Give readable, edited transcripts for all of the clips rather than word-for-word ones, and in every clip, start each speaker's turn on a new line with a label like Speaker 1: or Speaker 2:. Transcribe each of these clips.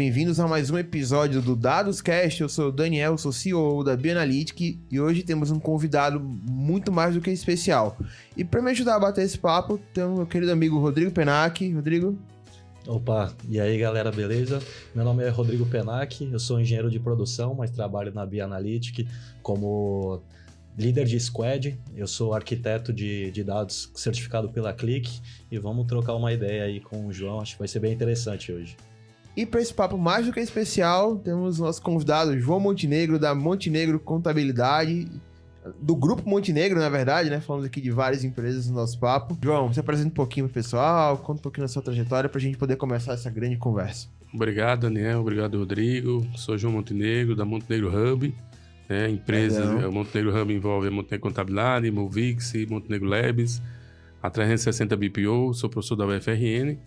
Speaker 1: bem-vindos a mais um episódio do DadosCast. Eu sou o Daniel, sou CEO da Bianalytic e hoje temos um convidado muito mais do que especial. E para me ajudar a bater esse papo, tem o meu querido amigo Rodrigo Penac. Rodrigo?
Speaker 2: Opa, e aí galera, beleza? Meu nome é Rodrigo Penac, eu sou engenheiro de produção, mas trabalho na Bianalytic como líder de squad. Eu sou arquiteto de dados certificado pela Click e vamos trocar uma ideia aí com o João, acho que vai ser bem interessante hoje.
Speaker 1: E para esse papo mais do que especial, temos o nosso convidado João Montenegro, da Montenegro Contabilidade, do Grupo Montenegro, na verdade, né? Falamos aqui de várias empresas no nosso papo. João, se apresenta um pouquinho pro pessoal, conta um pouquinho da sua trajetória pra gente poder começar essa grande conversa.
Speaker 3: Obrigado, Daniel. Obrigado, Rodrigo. Sou João Montenegro, da Montenegro Hub. Empresas, o Montenegro Hub envolve a Montenegro Contabilidade, Movix, Montenegro Labs, a 360 BPO, sou professor da UFRN.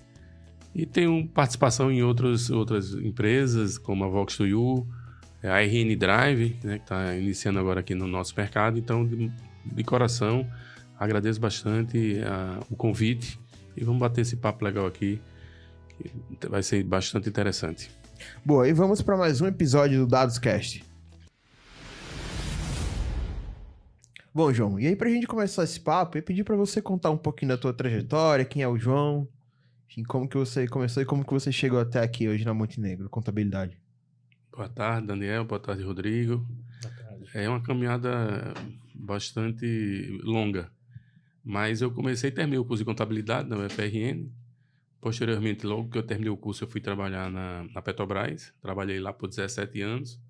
Speaker 3: E tenho participação em outras empresas, como a Vox2U, a RN Drive, né, que está iniciando agora aqui no nosso mercado. Então, de coração, agradeço bastante o convite e vamos bater esse papo legal aqui, que vai ser bastante interessante.
Speaker 1: Boa, e vamos para mais um episódio do DadosCast. Bom, João, e aí pra gente começar esse papo, eu pedi para você contar um pouquinho da tua trajetória, quem é o João, enfim, como que você começou e como que você chegou até aqui hoje na Montenegro Contabilidade.
Speaker 3: Boa tarde, Daniel. Boa tarde, Rodrigo.
Speaker 2: Boa tarde.
Speaker 3: É uma caminhada bastante longa, mas eu comecei e terminei o curso de contabilidade na UFRN. Posteriormente, logo que eu terminei o curso, eu fui trabalhar na Petrobras. Trabalhei lá por 17 anos.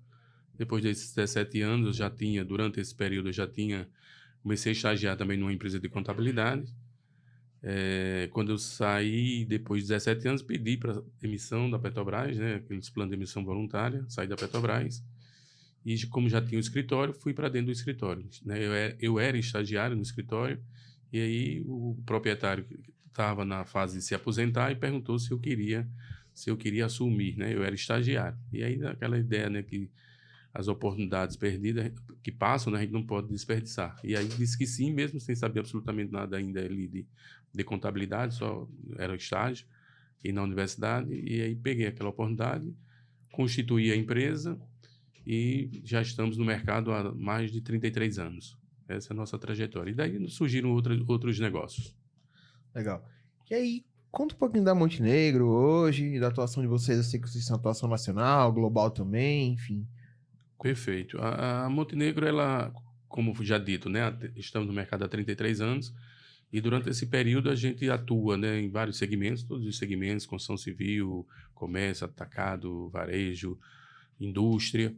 Speaker 3: Depois desses 17 anos, durante esse período, comecei a estagiar também numa empresa de contabilidade. Quando eu saí, depois de 17 anos, pedi para demissão da Petrobras, né, aqueles planos de demissão voluntária, saí da Petrobras. E como já tinha um escritório, fui para dentro do escritório, né? Eu era estagiário no escritório, e aí o proprietário estava na fase de se aposentar e perguntou se eu queria assumir, né? Eu era estagiário. E aí aquela ideia, né, que as oportunidades perdidas que passam, né, a gente não pode desperdiçar. E aí disse que sim, mesmo sem saber absolutamente nada ainda ali de contabilidade, só era estágio e na universidade. E aí peguei aquela oportunidade, constituí a empresa e já estamos no mercado há mais de 33 anos. Essa é a nossa trajetória. E daí surgiram outros negócios.
Speaker 1: Legal. E aí, conta um pouquinho da Montenegro hoje, da atuação de vocês. Eu sei que vocês têm atuação nacional, global também, enfim.
Speaker 3: Perfeito. A Montenegro, ela, como já dito, né, estamos no mercado há 33 anos e durante esse período a gente atua, né, em vários segmentos, todos os segmentos, construção civil, comércio, atacado, varejo, indústria,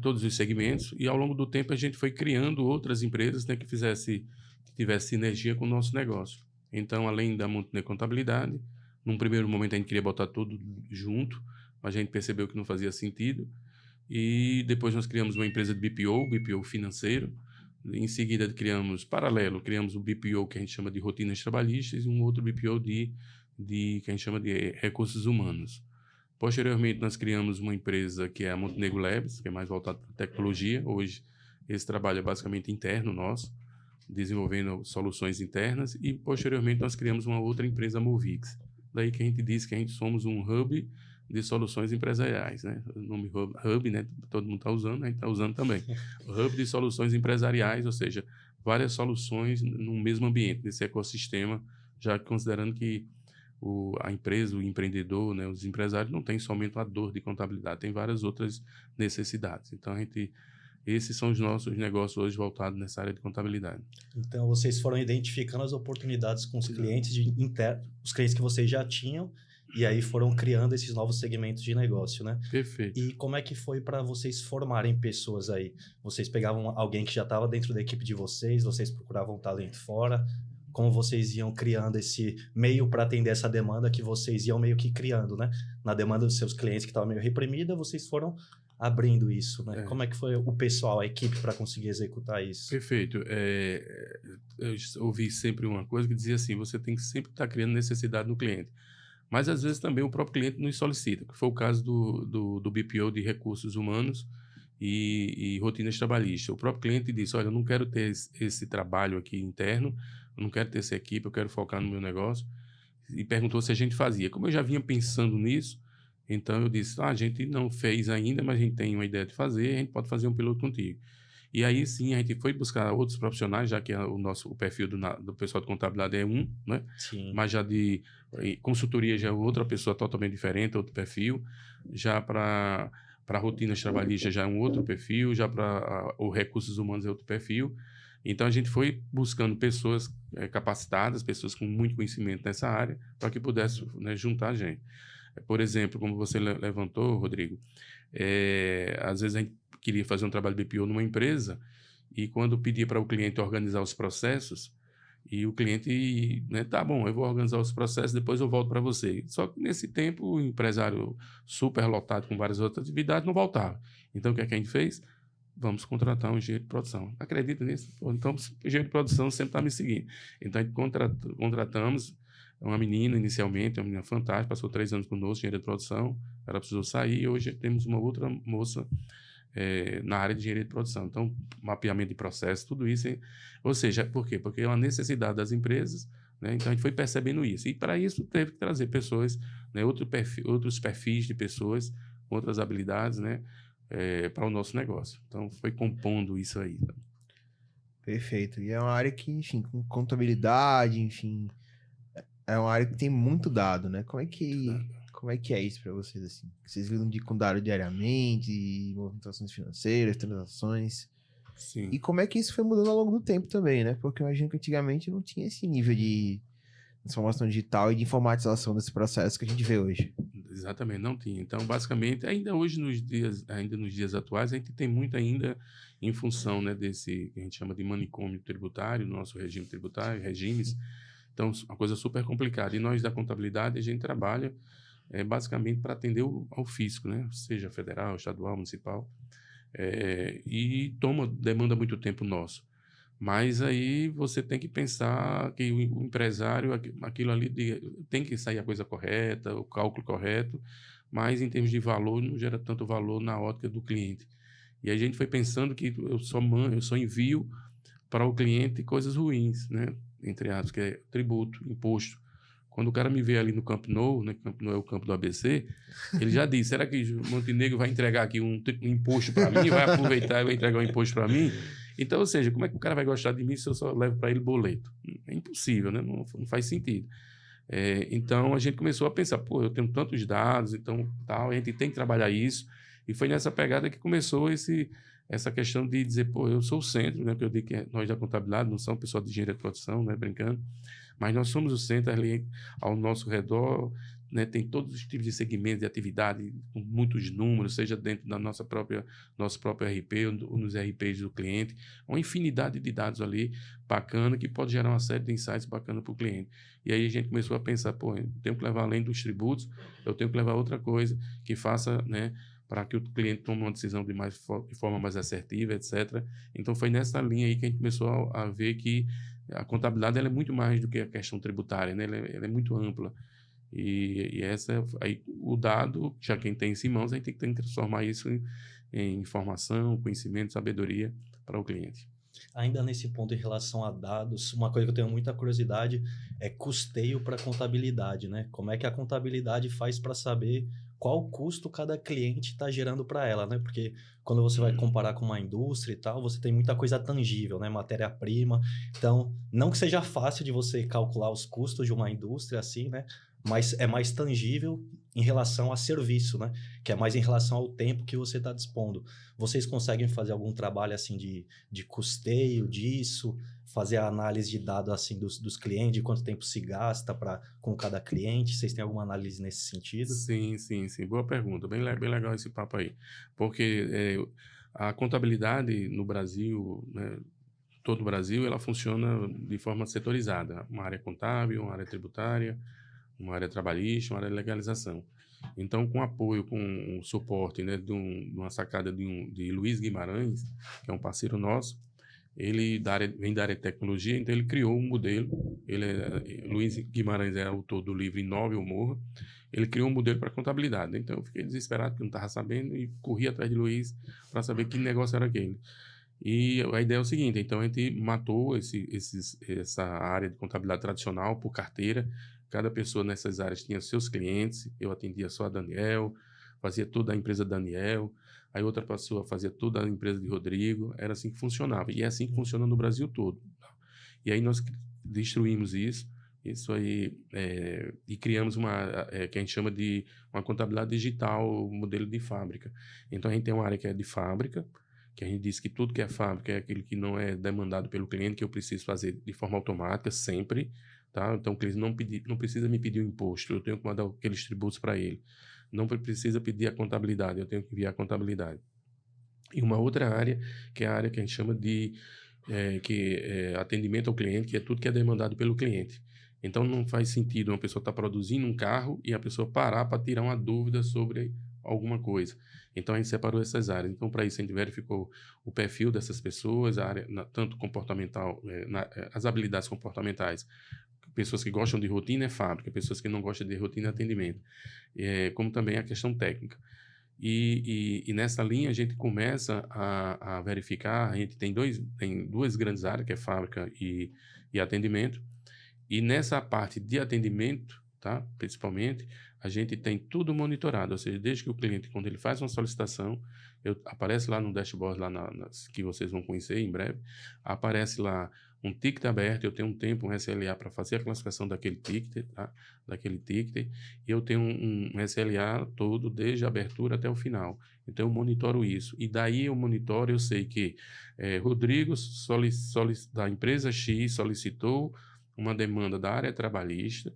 Speaker 3: todos os segmentos, e ao longo do tempo a gente foi criando outras empresas, né, que tivesse sinergia com o nosso negócio. Então, além da Montenegro Contabilidade, num primeiro momento a gente queria botar tudo junto, mas a gente percebeu que não fazia sentido. E depois nós criamos uma empresa de BPO financeiro. Em seguida criamos o BPO que a gente chama de rotinas trabalhistas e um outro BPO que a gente chama de recursos humanos. Posteriormente nós criamos uma empresa que é a Montenegro Labs, que é mais voltada para tecnologia. Hoje esse trabalho é basicamente interno nosso, desenvolvendo soluções internas, e posteriormente nós criamos uma outra empresa, Movix. Daí que a gente diz que somos um hub de soluções empresariais, né? O nome hub, né? Todo mundo está usando, a gente está usando também. O hub de soluções empresariais, ou seja, várias soluções no mesmo ambiente, nesse ecossistema, já considerando que a empresa, o empreendedor, né? Os empresários não têm somente a dor de contabilidade, tem várias outras necessidades. Então, esses são os nossos negócios hoje voltados nessa área de contabilidade.
Speaker 2: Então, vocês foram identificando as oportunidades com os clientes os clientes que vocês já tinham, e aí foram criando esses novos segmentos de negócio, né?
Speaker 3: Perfeito.
Speaker 2: E como é que foi para vocês formarem pessoas aí? Vocês pegavam alguém que já estava dentro da equipe de vocês procuravam talento fora? Como vocês iam criando esse meio para atender essa demanda que vocês iam meio que criando, né? Na demanda dos seus clientes que estava meio reprimida, vocês foram abrindo isso, né? Como é que foi o pessoal, a equipe, para conseguir executar isso?
Speaker 3: Perfeito. Eu ouvi sempre uma coisa que dizia assim, você tem que sempre estar criando necessidade no cliente. Mas, às vezes, também o próprio cliente nos solicita, que foi o caso do BPO de recursos humanos e rotinas trabalhistas. O próprio cliente disse, olha, eu não quero ter esse trabalho aqui interno, eu não quero ter essa equipe, eu quero focar no meu negócio. E perguntou se a gente fazia. Como eu já vinha pensando nisso, Então eu disse, a gente não fez ainda, mas a gente tem uma ideia de fazer, a gente pode fazer um piloto contigo. E aí sim, a gente foi buscar outros profissionais, já que o perfil do pessoal de contabilidade é um, né?
Speaker 2: Sim.
Speaker 3: Mas já de consultoria já é outra pessoa totalmente diferente, outro perfil. Já para rotinas trabalhistas já é um outro perfil, já para os recursos humanos é outro perfil. Então a gente foi buscando pessoas capacitadas, pessoas com muito conhecimento nessa área, para que pudesse, né, juntar a gente. Por exemplo, como você levantou, Rodrigo, às vezes a gente queria fazer um trabalho de BPO numa empresa e quando pedia para o cliente organizar os processos, e o cliente, né, tá bom, eu vou organizar os processos, depois eu volto para você. Só que nesse tempo o empresário super lotado com várias outras atividades não voltava. Então o que é que a gente fez? Vamos contratar um engenheiro de produção. Acredita nisso? Então o engenheiro de produção sempre está me seguindo. Então a gente contratamos uma menina inicialmente, uma menina fantástica, passou 3 anos conosco, engenheiro de produção, ela precisou sair e hoje temos uma outra moça na área de engenharia de produção. Então, mapeamento de processo, tudo isso. Ou seja, por quê? Porque é uma necessidade das empresas, né? Então, a gente foi percebendo isso. E, para isso, teve que trazer pessoas, né? Outros perfis de pessoas com outras habilidades, né? Para o nosso negócio. Então, foi compondo isso aí. Tá?
Speaker 1: Perfeito. E é uma área que, enfim, com contabilidade, enfim, é uma área que tem muito dado, né? Como é que é isso para vocês, assim? Vocês lidam com dado diariamente, movimentações financeiras, transações.
Speaker 3: Sim.
Speaker 1: E como é que isso foi mudando ao longo do tempo também, né? Porque eu imagino que antigamente não tinha esse nível de transformação digital e de informatização desse processo que a gente vê hoje.
Speaker 3: Exatamente, não tinha. Então, basicamente, ainda hoje, ainda nos dias atuais, a gente tem muito ainda em função, né, desse que a gente chama de manicômio tributário, nosso regime tributário, regimes. Então, uma coisa super complicada. E nós, da contabilidade, a gente trabalha basicamente para atender ao fisco, né? Seja federal, estadual, municipal. E demanda muito tempo nosso. Mas aí você tem que pensar que o empresário, aquilo ali tem que sair a coisa correta, o cálculo correto, mas em termos de valor, não gera tanto valor na ótica do cliente. E aí a gente foi pensando que eu só envio para o cliente coisas ruins, né? Entre aspas, que é tributo, imposto. Quando o cara me vê ali no Camp Nou, né? Camp Nou é o campo do ABC, ele já disse, será que o Montenegro vai entregar aqui um imposto para mim? Vai aproveitar e vai entregar um imposto para mim? Então, ou seja, como é que o cara vai gostar de mim se eu só levo para ele boleto? É impossível, né? Não faz sentido. Então, a gente começou a pensar, pô, eu tenho tantos dados, então, tal, a gente tem que trabalhar isso. E foi nessa pegada que começou essa questão de dizer, pô, eu sou o centro, né? Porque eu digo que nós da contabilidade não somos pessoal de engenharia de produção, né? Brincando. Mas nós somos o centro ali ao nosso redor, né? Tem todos os tipos de segmentos de atividade, com muitos números, seja dentro da nosso próprio RP ou nos RPs do cliente, uma infinidade de dados ali bacana que pode gerar uma série de insights bacana para o cliente. E aí a gente começou a pensar, pô, eu tenho que levar além dos tributos, eu tenho que levar outra coisa que faça, né, para que o cliente tome uma decisão de forma mais assertiva, etc. Então foi nessa linha aí que a gente começou a ver que a contabilidade ela é muito mais do que a questão tributária, né? Ela é muito ampla. E essa aí o dado, já quem tem isso em mãos, a gente tem que transformar isso em informação, conhecimento, sabedoria para o cliente.
Speaker 2: Ainda nesse ponto em relação a dados, uma coisa que eu tenho muita curiosidade é custeio para contabilidade, né? Como é que a contabilidade faz para saber qual custo cada cliente está gerando para ela, né? Porque quando você vai comparar com uma indústria e tal, você tem muita coisa tangível, né? Matéria-prima. Então, não que seja fácil de você calcular os custos de uma indústria assim, né? Mas é mais tangível em relação a serviço, né? Que é mais em relação ao tempo que você está dispondo. Vocês conseguem fazer algum trabalho assim de custeio disso, fazer a análise de dados assim dos clientes, de quanto tempo se gasta com cada cliente? Vocês têm alguma análise nesse sentido?
Speaker 3: Sim. Boa pergunta. Bem legal esse papo aí. Porque a contabilidade no Brasil, né, todo o Brasil, ela funciona de forma setorizada. Uma área contábil, uma área tributária, uma área trabalhista, uma área de legalização. Então, com apoio, com o suporte, né, de uma sacada de Luiz Guimarães, que é um parceiro nosso, ele vem da área de tecnologia, então ele criou um modelo. Luiz Guimarães é autor do livro Inove ou Morra. Ele criou um modelo para contabilidade. Então, eu fiquei desesperado, porque eu não estava sabendo, e corri atrás de Luiz para saber que negócio era aquele. E a ideia é o seguinte, então a gente matou essa área de contabilidade tradicional por carteira. Cada pessoa nessas áreas tinha seus clientes, eu atendia só a Daniel, fazia toda a empresa Daniel, aí outra pessoa fazia toda a empresa de Rodrigo, era assim que funcionava. E é assim que funciona no Brasil todo. E aí nós destruímos isso aí, e criamos que a gente chama de uma contabilidade digital, modelo de fábrica. Então, a gente tem uma área que é de fábrica, que a gente diz que tudo que é fábrica é aquilo que não é demandado pelo cliente, que eu preciso fazer de forma automática, sempre. Tá? Então, o cliente não precisa me pedir o imposto, eu tenho que mandar aqueles tributos para ele. Não precisa pedir a contabilidade, eu tenho que enviar a contabilidade. E uma outra área, que é a área que a gente chama de atendimento ao cliente, que é tudo que é demandado pelo cliente. Então, não faz sentido uma pessoa estar produzindo um carro e a pessoa parar para tirar uma dúvida sobre alguma coisa. Então, a gente separou essas áreas. Então, para isso, a gente verificou o perfil dessas pessoas, a área, tanto comportamental, as habilidades comportamentais. Pessoas que gostam de rotina é fábrica, pessoas que não gostam de rotina é atendimento. Como também a questão técnica. E nessa linha a gente começa a verificar, a gente tem duas grandes áreas, que é fábrica e atendimento. E nessa parte de atendimento, tá? Principalmente, a gente tem tudo monitorado, ou seja, desde que o cliente, quando ele faz uma solicitação, aparece lá no dashboard, lá que vocês vão conhecer em breve, aparece lá um ticket aberto, eu tenho um tempo, um SLA para fazer a classificação daquele ticket, tá? E eu tenho um SLA todo, desde a abertura até o final. Então, eu monitoro isso. E daí eu sei que Rodrigo, da empresa X, solicitou uma demanda da área trabalhista,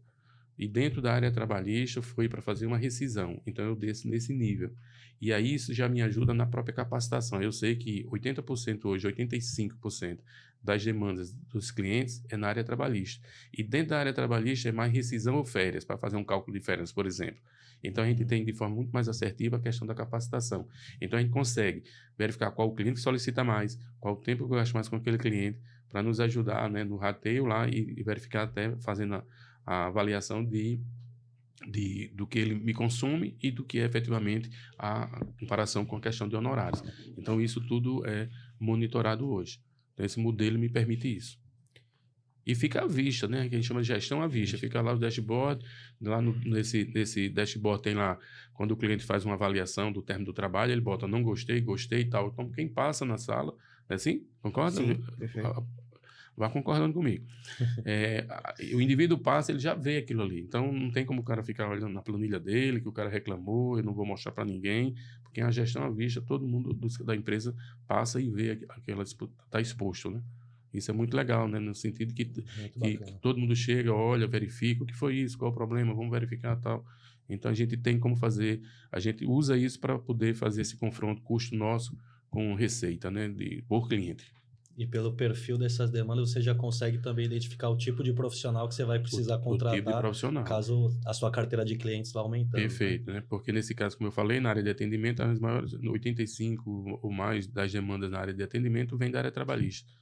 Speaker 3: e dentro da área trabalhista foi para fazer uma rescisão. Então, eu desço nesse nível. E aí, isso já me ajuda na própria capacitação. Eu sei que 80% hoje, 85% das demandas dos clientes é na área trabalhista. E dentro da área trabalhista é mais rescisão ou férias, para fazer um cálculo de férias, por exemplo. Então, a gente tem de forma muito mais assertiva a questão da capacitação. Então, a gente consegue verificar qual o cliente que solicita mais, qual o tempo que eu gasto mais com aquele cliente, para nos ajudar, né, no rateio lá e verificar até fazendo a avaliação do que ele me consome e do que é efetivamente a comparação com a questão de honorários. Então, isso tudo é monitorado hoje. Então, esse modelo me permite isso. E fica à vista, né? Que a gente chama de gestão à vista. Fica lá o dashboard, lá nesse dashboard tem lá, quando o cliente faz uma avaliação do término do trabalho, ele bota não gostei, gostei e tal. Então, quem passa na sala, é assim? Concorda?
Speaker 1: Sim, perfeito.
Speaker 3: Vá concordando comigo. O indivíduo passa, ele já vê aquilo ali. Então, não tem como o cara ficar olhando na planilha dele, que o cara reclamou, eu não vou mostrar para ninguém, porque a gestão à vista, todo mundo da empresa passa e vê aquela está exposto, né? Isso é muito legal, né? No sentido que todo mundo chega, olha, verifica o que foi isso, qual é o problema, vamos verificar tal. Então, a gente tem como fazer, a gente usa isso para poder fazer esse confronto custo nosso com receita, né? Por cliente.
Speaker 2: E pelo perfil dessas demandas, você já consegue também identificar o tipo de profissional que você vai precisar contratar,
Speaker 3: tipo de profissional.
Speaker 2: Caso a sua carteira de clientes vá aumentando.
Speaker 3: Perfeito, né? Porque nesse caso, como eu falei, na área de atendimento, as maiores, 85 ou mais das demandas na área de atendimento vem da área trabalhista.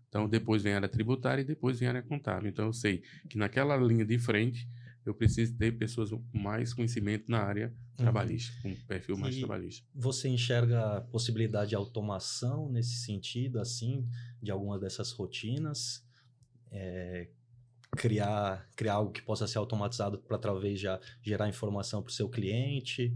Speaker 3: Então, depois vem a área tributária e depois vem a área contábil. Então, eu sei que naquela linha de frente, eu preciso ter pessoas com mais conhecimento na área trabalhista, com um perfil mais trabalhista. Você
Speaker 2: enxerga a possibilidade de automação nesse sentido, assim, de algumas dessas rotinas? Criar algo que possa ser automatizado para talvez já gerar informação para o seu cliente,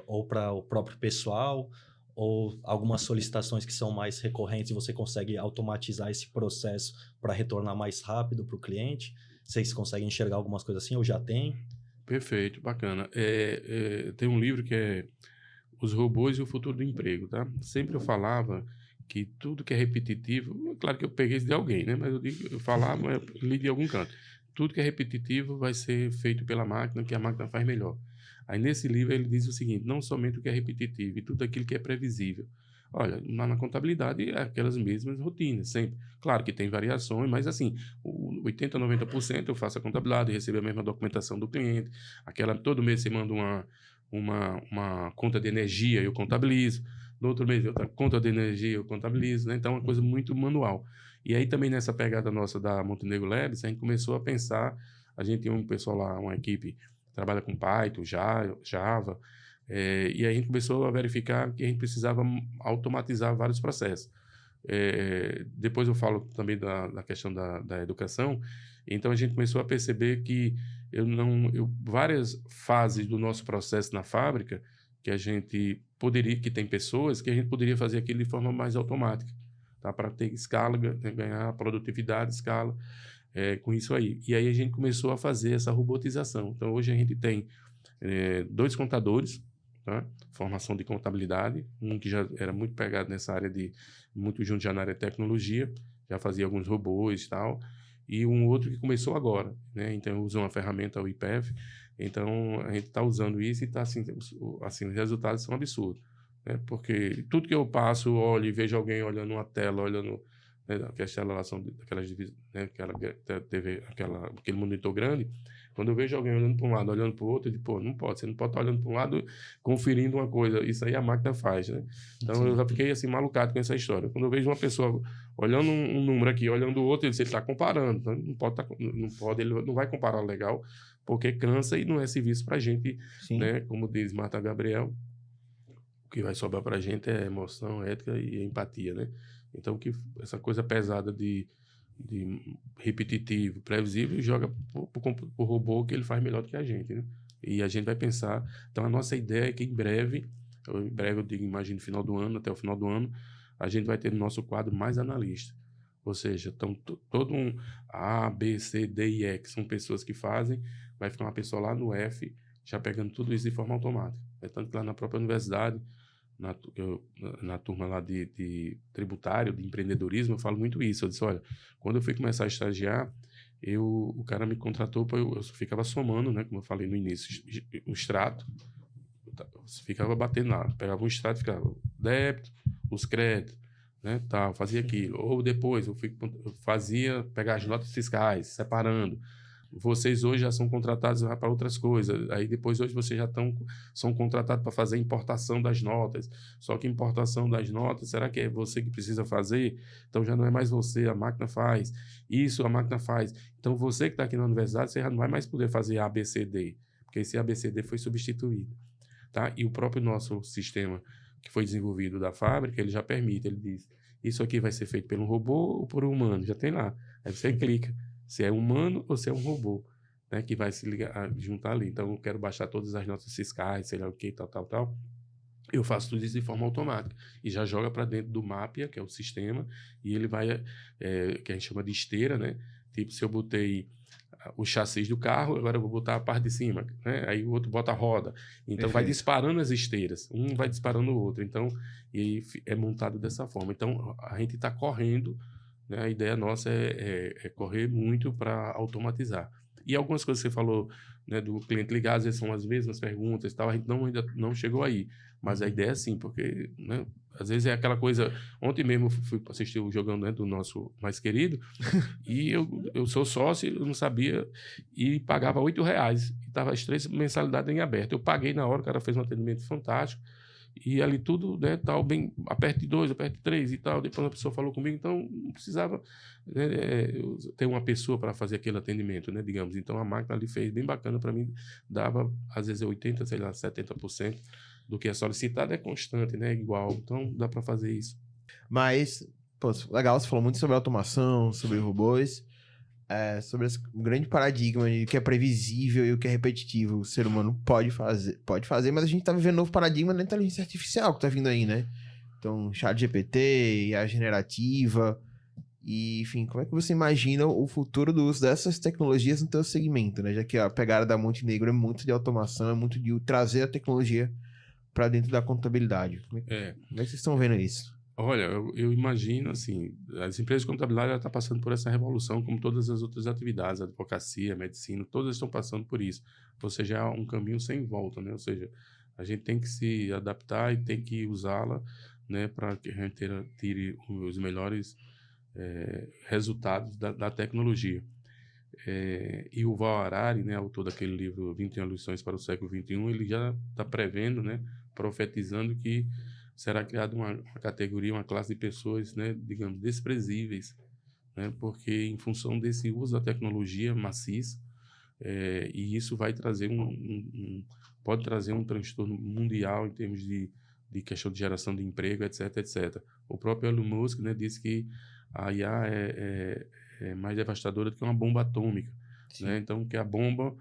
Speaker 2: ou para o próprio pessoal, ou algumas solicitações que são mais recorrentes e você consegue automatizar esse processo para retornar mais rápido para o cliente? Vocês conseguem enxergar algumas coisas assim, ou já tem?
Speaker 3: Perfeito, bacana. Tem um livro que é Os Robôs e o Futuro do Emprego, tá? Sempre eu falava que tudo que é repetitivo, claro que eu peguei isso de alguém, né? Mas eu falava, eu li de algum canto. Tudo que é repetitivo vai ser feito pela máquina, que a máquina faz melhor. Aí nesse livro ele diz o seguinte, não somente o que é repetitivo, e tudo aquilo que é previsível. Olha, na contabilidade é aquelas mesmas rotinas, sempre. Claro que tem variações, mas assim, 80%, 90% eu faço a contabilidade, recebo a mesma documentação do cliente, todo mês você manda uma conta de energia, eu contabilizo, no outro mês outra conta de energia, eu contabilizo, né? Então é uma coisa muito manual. E aí também nessa pegada nossa da Montenegro Labs, a gente começou a pensar, a gente tem um pessoal lá, uma equipe que trabalha com Python, Java, e aí a gente começou a verificar que a gente precisava automatizar vários processos. Depois eu falo também da questão da educação. Então a gente começou a perceber que várias fases do nosso processo na fábrica que a gente poderia, que tem pessoas que a gente poderia fazer aquilo de forma mais automática, tá? Para ter escala, ganhar produtividade, escala, com isso aí. E aí a gente começou a fazer essa robotização. Então hoje a gente tem 2 contadores, tá? Formação de contabilidade, um que já era muito pegado nessa área muito junto já na área de tecnologia, já fazia alguns robôs e tal, e um outro que começou agora, né? Então usa uma ferramenta, o IPEV. Então a gente está usando isso e está assim, os resultados são absurdos, né? Porque tudo que eu passo, olho e vejo alguém olhando uma tela, olhando, né, aquela relação daquelas, né, aquela TV, aquele monitor grande. Quando eu vejo alguém olhando para um lado, olhando para o outro, eu digo, pô, não pode, você não pode estar olhando para um lado conferindo uma coisa, isso aí a máquina faz, né? Então
Speaker 1: Sim.
Speaker 3: eu já fiquei assim malucado com essa história. Quando eu vejo uma pessoa olhando um número aqui, olhando o outro, ele está comparando, então não pode, ele não vai comparar legal, porque cansa e não é serviço para a gente,
Speaker 1: Sim.
Speaker 3: né? Como diz Marta Gabriel, o que vai sobrar para a gente é emoção, ética e empatia, né? Então essa coisa pesada de repetitivo, previsível, joga pro robô que ele faz melhor do que a gente, né? E a gente vai pensar. Então, a nossa ideia é que em breve eu digo, imagino, final do ano, até o final do ano, a gente vai ter no nosso quadro mais analista. Ou seja, então, todo um A, B, C, D e E, que são pessoas que fazem, vai ficar uma pessoa lá no F, já pegando tudo isso de forma automática. Tanto que lá na própria universidade, na turma lá de tributário, de empreendedorismo, eu falo muito isso. Eu disse, olha, quando eu fui começar a estagiar, o cara me contratou, eu ficava somando, né, como eu falei no início, o extrato, ficava batendo lá, pegava um extrato, ficava débito, os créditos, né, tal, fazia aquilo. Ou depois eu fazia, pegar as notas fiscais, separando. Vocês hoje já são contratados para outras coisas. Aí depois hoje vocês já são contratados para fazer importação das notas. Só que importação das notas, será que é você que precisa fazer? Então já não é mais você, a máquina faz. Isso a máquina faz. Então você que está aqui na universidade, você já não vai mais poder fazer A, B, C, D, porque esse A, B, C, D foi substituído, tá? E o próprio nosso sistema que foi desenvolvido da fábrica, ele já permite, ele diz, isso aqui vai ser feito por um robô ou por um humano? Já tem lá. Aí você clica se é humano ou se é um robô, né, que vai se ligar, juntar ali. Então, eu quero baixar todas as notas fiscais, sei lá o que, tal. Eu faço tudo isso de forma automática. E já joga para dentro do Mapia, que é o sistema, e ele vai, que a gente chama de esteira, né? Tipo, se eu botei o chassi do carro, agora eu vou botar a parte de cima, né? Aí o outro bota a roda. Então, vai disparando as esteiras. Um vai disparando o outro. Então, e aí é montado dessa forma. Então, a gente está correndo, né? A ideia nossa é correr muito para automatizar. E algumas coisas que você falou, né, do cliente ligar, às vezes são as mesmas perguntas e tal, a gente ainda não chegou aí. Mas a ideia é sim, porque, né, às vezes é aquela coisa... Ontem mesmo eu fui assistir o jogão, né, do nosso mais querido e eu sou sócio, eu não sabia, e pagava R$8 e estava as 3 mensalidades em aberto. Eu paguei na hora, o cara fez um atendimento fantástico. E ali tudo, né, tal, bem, aperte 2, aperte 3 e tal. Depois a pessoa falou comigo, então não precisava, né, ter uma pessoa para fazer aquele atendimento, né, digamos. Então a máquina ali fez bem bacana para mim, dava às vezes 80%, sei lá, 70% do que é solicitado, é constante, né, igual. Então dá para fazer isso.
Speaker 1: Mas, pô, legal, você falou muito sobre automação, sobre robôs, sobre esse grande paradigma de o que é previsível e o que é repetitivo. O ser humano pode fazer, mas a gente tá vivendo um novo paradigma da inteligência artificial que tá vindo aí, né? Então, ChatGPT, IA generativa, e, enfim, como é que você imagina o futuro do uso dessas tecnologias no teu segmento, né? Já que a pegada da Montenegro é muito de automação, é muito de trazer a tecnologia para dentro da contabilidade. Como é que vocês estão vendo isso?
Speaker 3: Olha, eu imagino, assim, as empresas de contabilidade estão passando por essa revolução, como todas as outras atividades, a advocacia, a medicina, todas estão passando por isso. Ou seja, é um caminho sem volta, né? Ou seja, a gente tem que se adaptar e tem que usá-la, né, para que a gente tire os melhores resultados da tecnologia. E o Yuval Harari, né, autor daquele livro 21 lições para o século XXI, ele já está prevendo, né, profetizando que será criada uma categoria, uma classe de pessoas, né, digamos, desprezíveis, né, porque em função desse uso da tecnologia maciça, e isso vai trazer pode trazer um transtorno mundial em termos de questão de geração de emprego, etc, etc. O próprio Elon Musk, né, disse que a IA é mais devastadora do que uma bomba atômica, né? Então, que a bomba,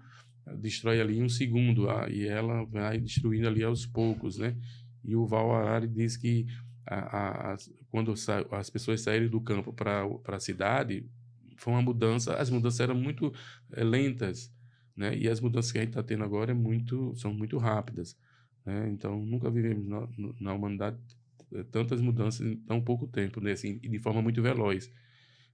Speaker 3: destrói ali em um segundo, e ela vai destruindo ali aos poucos, né? E o Val Harari diz que quando as pessoas saíram do campo para a cidade, foi uma mudança, as mudanças eram muito lentas, né? E as mudanças que a gente está tendo agora são muito rápidas, né? Então, nunca vivemos na humanidade tantas mudanças em tão pouco tempo, né? Assim, e de forma muito veloz.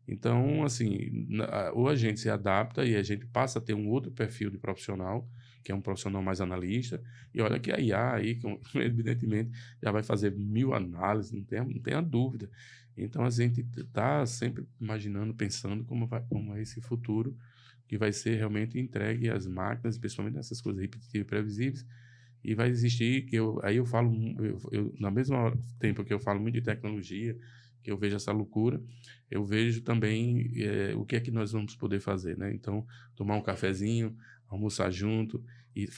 Speaker 3: Então, assim, ou a gente se adapta e a gente passa a ter um outro perfil de profissional, que é um profissional mais analista, e olha que a IA aí, evidentemente, já vai fazer 1000 análises, não tenha dúvida. Então, a gente está sempre imaginando, pensando como é esse futuro que vai ser realmente entregue às máquinas, principalmente nessas coisas repetitivas e previsíveis, e vai existir, aí eu falo, na mesma tempo que eu falo muito de tecnologia, que eu vejo essa loucura, eu vejo também o que é que nós vamos poder fazer, né? Então, tomar um cafezinho, almoçar junto e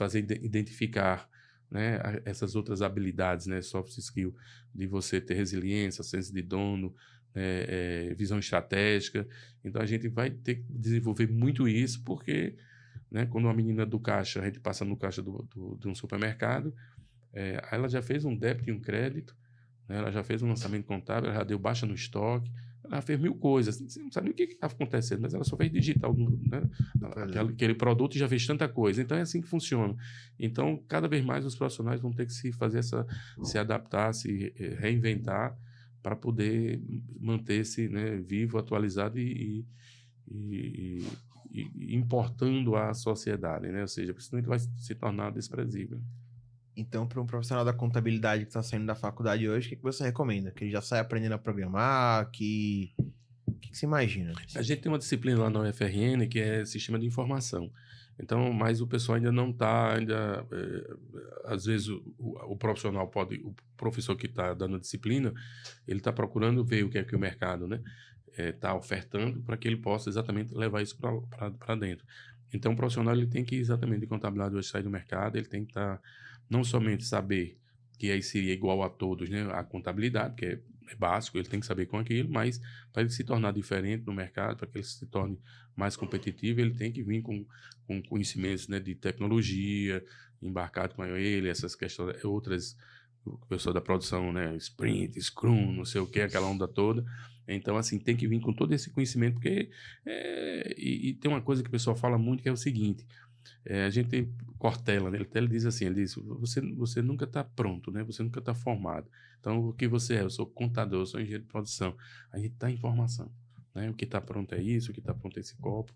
Speaker 3: identificar, né, essas outras habilidades, né, soft skill, de você ter resiliência, senso de dono, visão estratégica. Então, a gente vai ter que desenvolver muito isso, porque, né, quando uma menina do caixa, a gente passa no caixa de um supermercado, ela já fez um débito e um crédito, né, ela já fez um lançamento contábil, ela já deu baixa no estoque, ela fez 1000 coisas. Você não sabe nem o que estava acontecendo, mas ela só fez digital, né, aquele produto e já fez tanta coisa. Então, é assim que funciona. Então, cada vez mais os profissionais vão ter que se adaptar, se reinventar para poder manter-se, né, vivo, atualizado e importando à sociedade, né? Ou seja, porque senão ele vai se tornar desprezível.
Speaker 1: Então, para um profissional da contabilidade que está saindo da faculdade hoje, o que você recomenda? Que ele já saia aprendendo a programar? O que você imagina?
Speaker 3: A gente tem uma disciplina lá na UFRN que é Sistema de Informação. Então, mas o pessoal ainda não está, às vezes o profissional o professor que está dando a disciplina, ele está procurando ver o que é que o mercado, né, está ofertando para que ele possa exatamente levar isso para dentro. Então, o profissional ele tem que exatamente de contabilidade hoje sair do mercado, ele tem que estar não somente saber que aí seria igual a todos, né, a contabilidade, que é básico, ele tem que saber com aquilo, mas para ele se tornar diferente no mercado, para que ele se torne mais competitivo, ele tem que vir com conhecimentos, né, de tecnologia, embarcado com ele, essas questões, outras, o pessoal da produção, né, Sprint, Scrum, não sei o que, aquela onda toda. Então, assim, tem que vir com todo esse conhecimento, porque e tem uma coisa que o pessoal fala muito, que é o seguinte, a gente tem Cortella, né? Ele diz assim, ele diz, você nunca está pronto, né? Você nunca está formado. Então, o que você é? Eu sou contador, eu sou engenheiro de produção. A gente está em formação, né? O que está pronto é isso, o que está pronto é esse copo.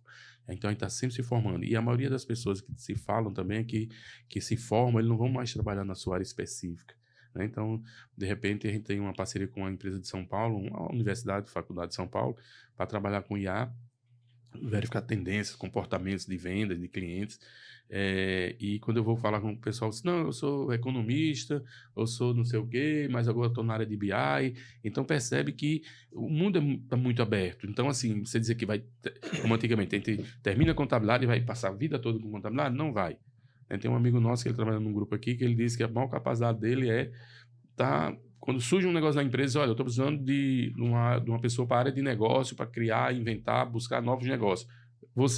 Speaker 3: Então, a gente está sempre se formando. E a maioria das pessoas que se falam também é que se formam, eles não vão mais trabalhar na sua área específica, né? Então, de repente, a gente tem uma parceria com uma empresa de São Paulo, uma universidade, faculdade de São Paulo, para trabalhar com IA, verificar tendências, comportamentos de vendas, de clientes. E quando eu vou falar com o pessoal, diz, não, eu sou economista, eu sou não sei o quê, mas agora estou na área de BI. Então, percebe que o mundo está muito aberto. Então, assim, você dizer que vai, como antigamente, a gente termina a contabilidade e vai passar a vida toda com contabilidade, não vai. Tem um amigo nosso que ele trabalha num grupo aqui, que ele disse que a maior capacidade dele quando surge um negócio na empresa, olha, eu estou precisando de uma pessoa para a área de negócio, para criar, inventar, buscar novos negócios.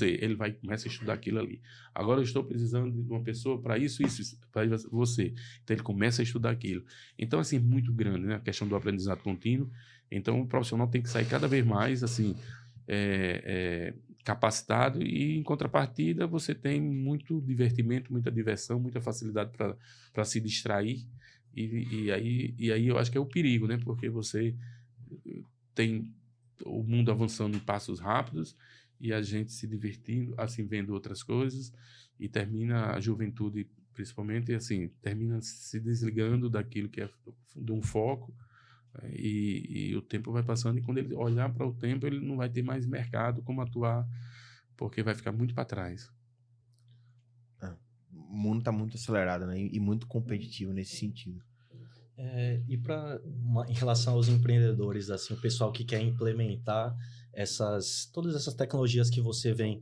Speaker 3: Ele vai começar a estudar aquilo ali. Agora eu estou precisando de uma pessoa para isso, para você. Então ele começa a estudar aquilo. Então, assim, muito grande, né? A questão do aprendizado contínuo. Então o profissional tem que sair cada vez mais, assim, capacitado, e em contrapartida você tem muito divertimento, muita diversão, muita facilidade para se distrair. E aí eu acho que é o perigo, né? Porque você tem o mundo avançando em passos rápidos e a gente se divertindo, assim, vendo outras coisas, e termina a juventude, principalmente, assim, termina se desligando daquilo que é de um foco, e o tempo vai passando, e quando ele olhar para o tempo, ele não vai ter mais mercado como atuar, porque vai ficar muito para trás.
Speaker 1: O mundo está muito acelerado, né? E muito competitivo nesse sentido.
Speaker 2: Em relação aos empreendedores, assim, o pessoal que quer implementar todas essas tecnologias que você vem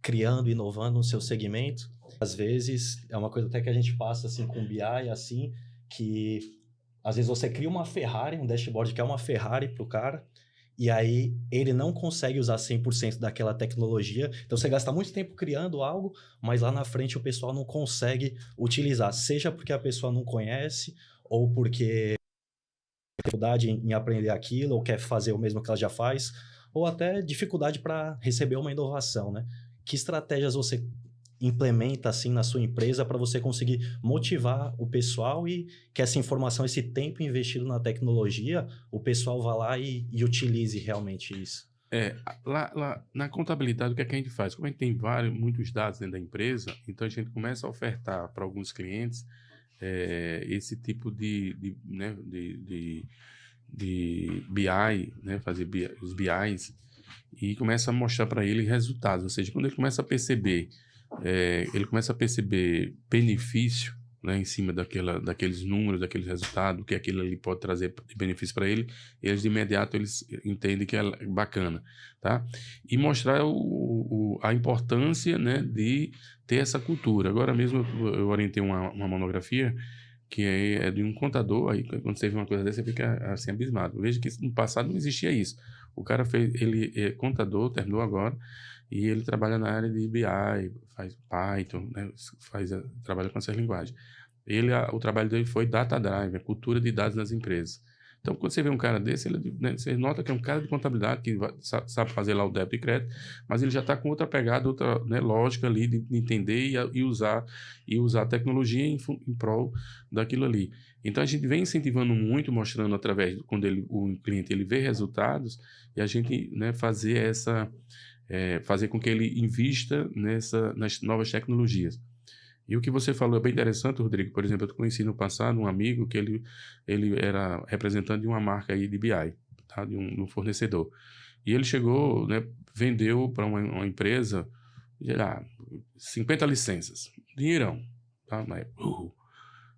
Speaker 2: criando, inovando no seu segmento, às vezes é uma coisa até que a gente passa assim com BI, assim, que às vezes você cria uma Ferrari, um dashboard que é uma Ferrari para o cara, e aí ele não consegue usar 100% daquela tecnologia. Então você gasta muito tempo criando algo, mas lá na frente o pessoal não consegue utilizar, seja porque a pessoa não conhece, ou porque tem dificuldade em aprender aquilo, ou quer fazer o mesmo que ela já faz, ou até dificuldade para receber uma inovação, né? Que estratégias você implementa assim na sua empresa para você conseguir motivar o pessoal e que essa informação, esse tempo investido na tecnologia, o pessoal vá lá e utilize realmente isso?
Speaker 3: Lá na contabilidade, o que é que a gente faz? Como a gente tem muitos dados dentro da empresa, então a gente começa a ofertar para alguns clientes esse tipo né, de BI, né, fazer os BIs, e começa a mostrar para ele resultados. Ou seja, quando ele começa a perceber benefício, né, em cima daqueles números, daqueles resultados, que aquilo ali pode trazer de benefício para ele, eles de imediato eles entendem que é bacana, tá? E mostrar a importância, né, de ter essa cultura. Agora mesmo eu orientei uma monografia que é de um contador. Aí quando você vê uma coisa dessa, você fica assim abismado. Veja que no passado não existia isso. O cara ele é contador, terminou agora, e ele trabalha na área de BI, faz Python, né, trabalha com essas linguagens. O trabalho dele foi Data Drive, a cultura de dados nas empresas. Então, quando você vê um cara desse, né, você nota que é um cara de contabilidade que sabe fazer lá o débito e crédito, mas ele já está com outra pegada, outra, né, lógica ali de entender e usar a tecnologia em prol daquilo ali. Então, a gente vem incentivando muito, mostrando através, quando o cliente ele vê resultados, e a gente, né, fazer com que ele invista nas novas tecnologias. E o que você falou é bem interessante, Rodrigo. Por exemplo, eu conheci no passado um amigo que ele era representante de uma marca aí de BI, tá? de um fornecedor. E ele chegou, né, vendeu para uma empresa, sei lá, 50 licenças. Dinheirão. Tá?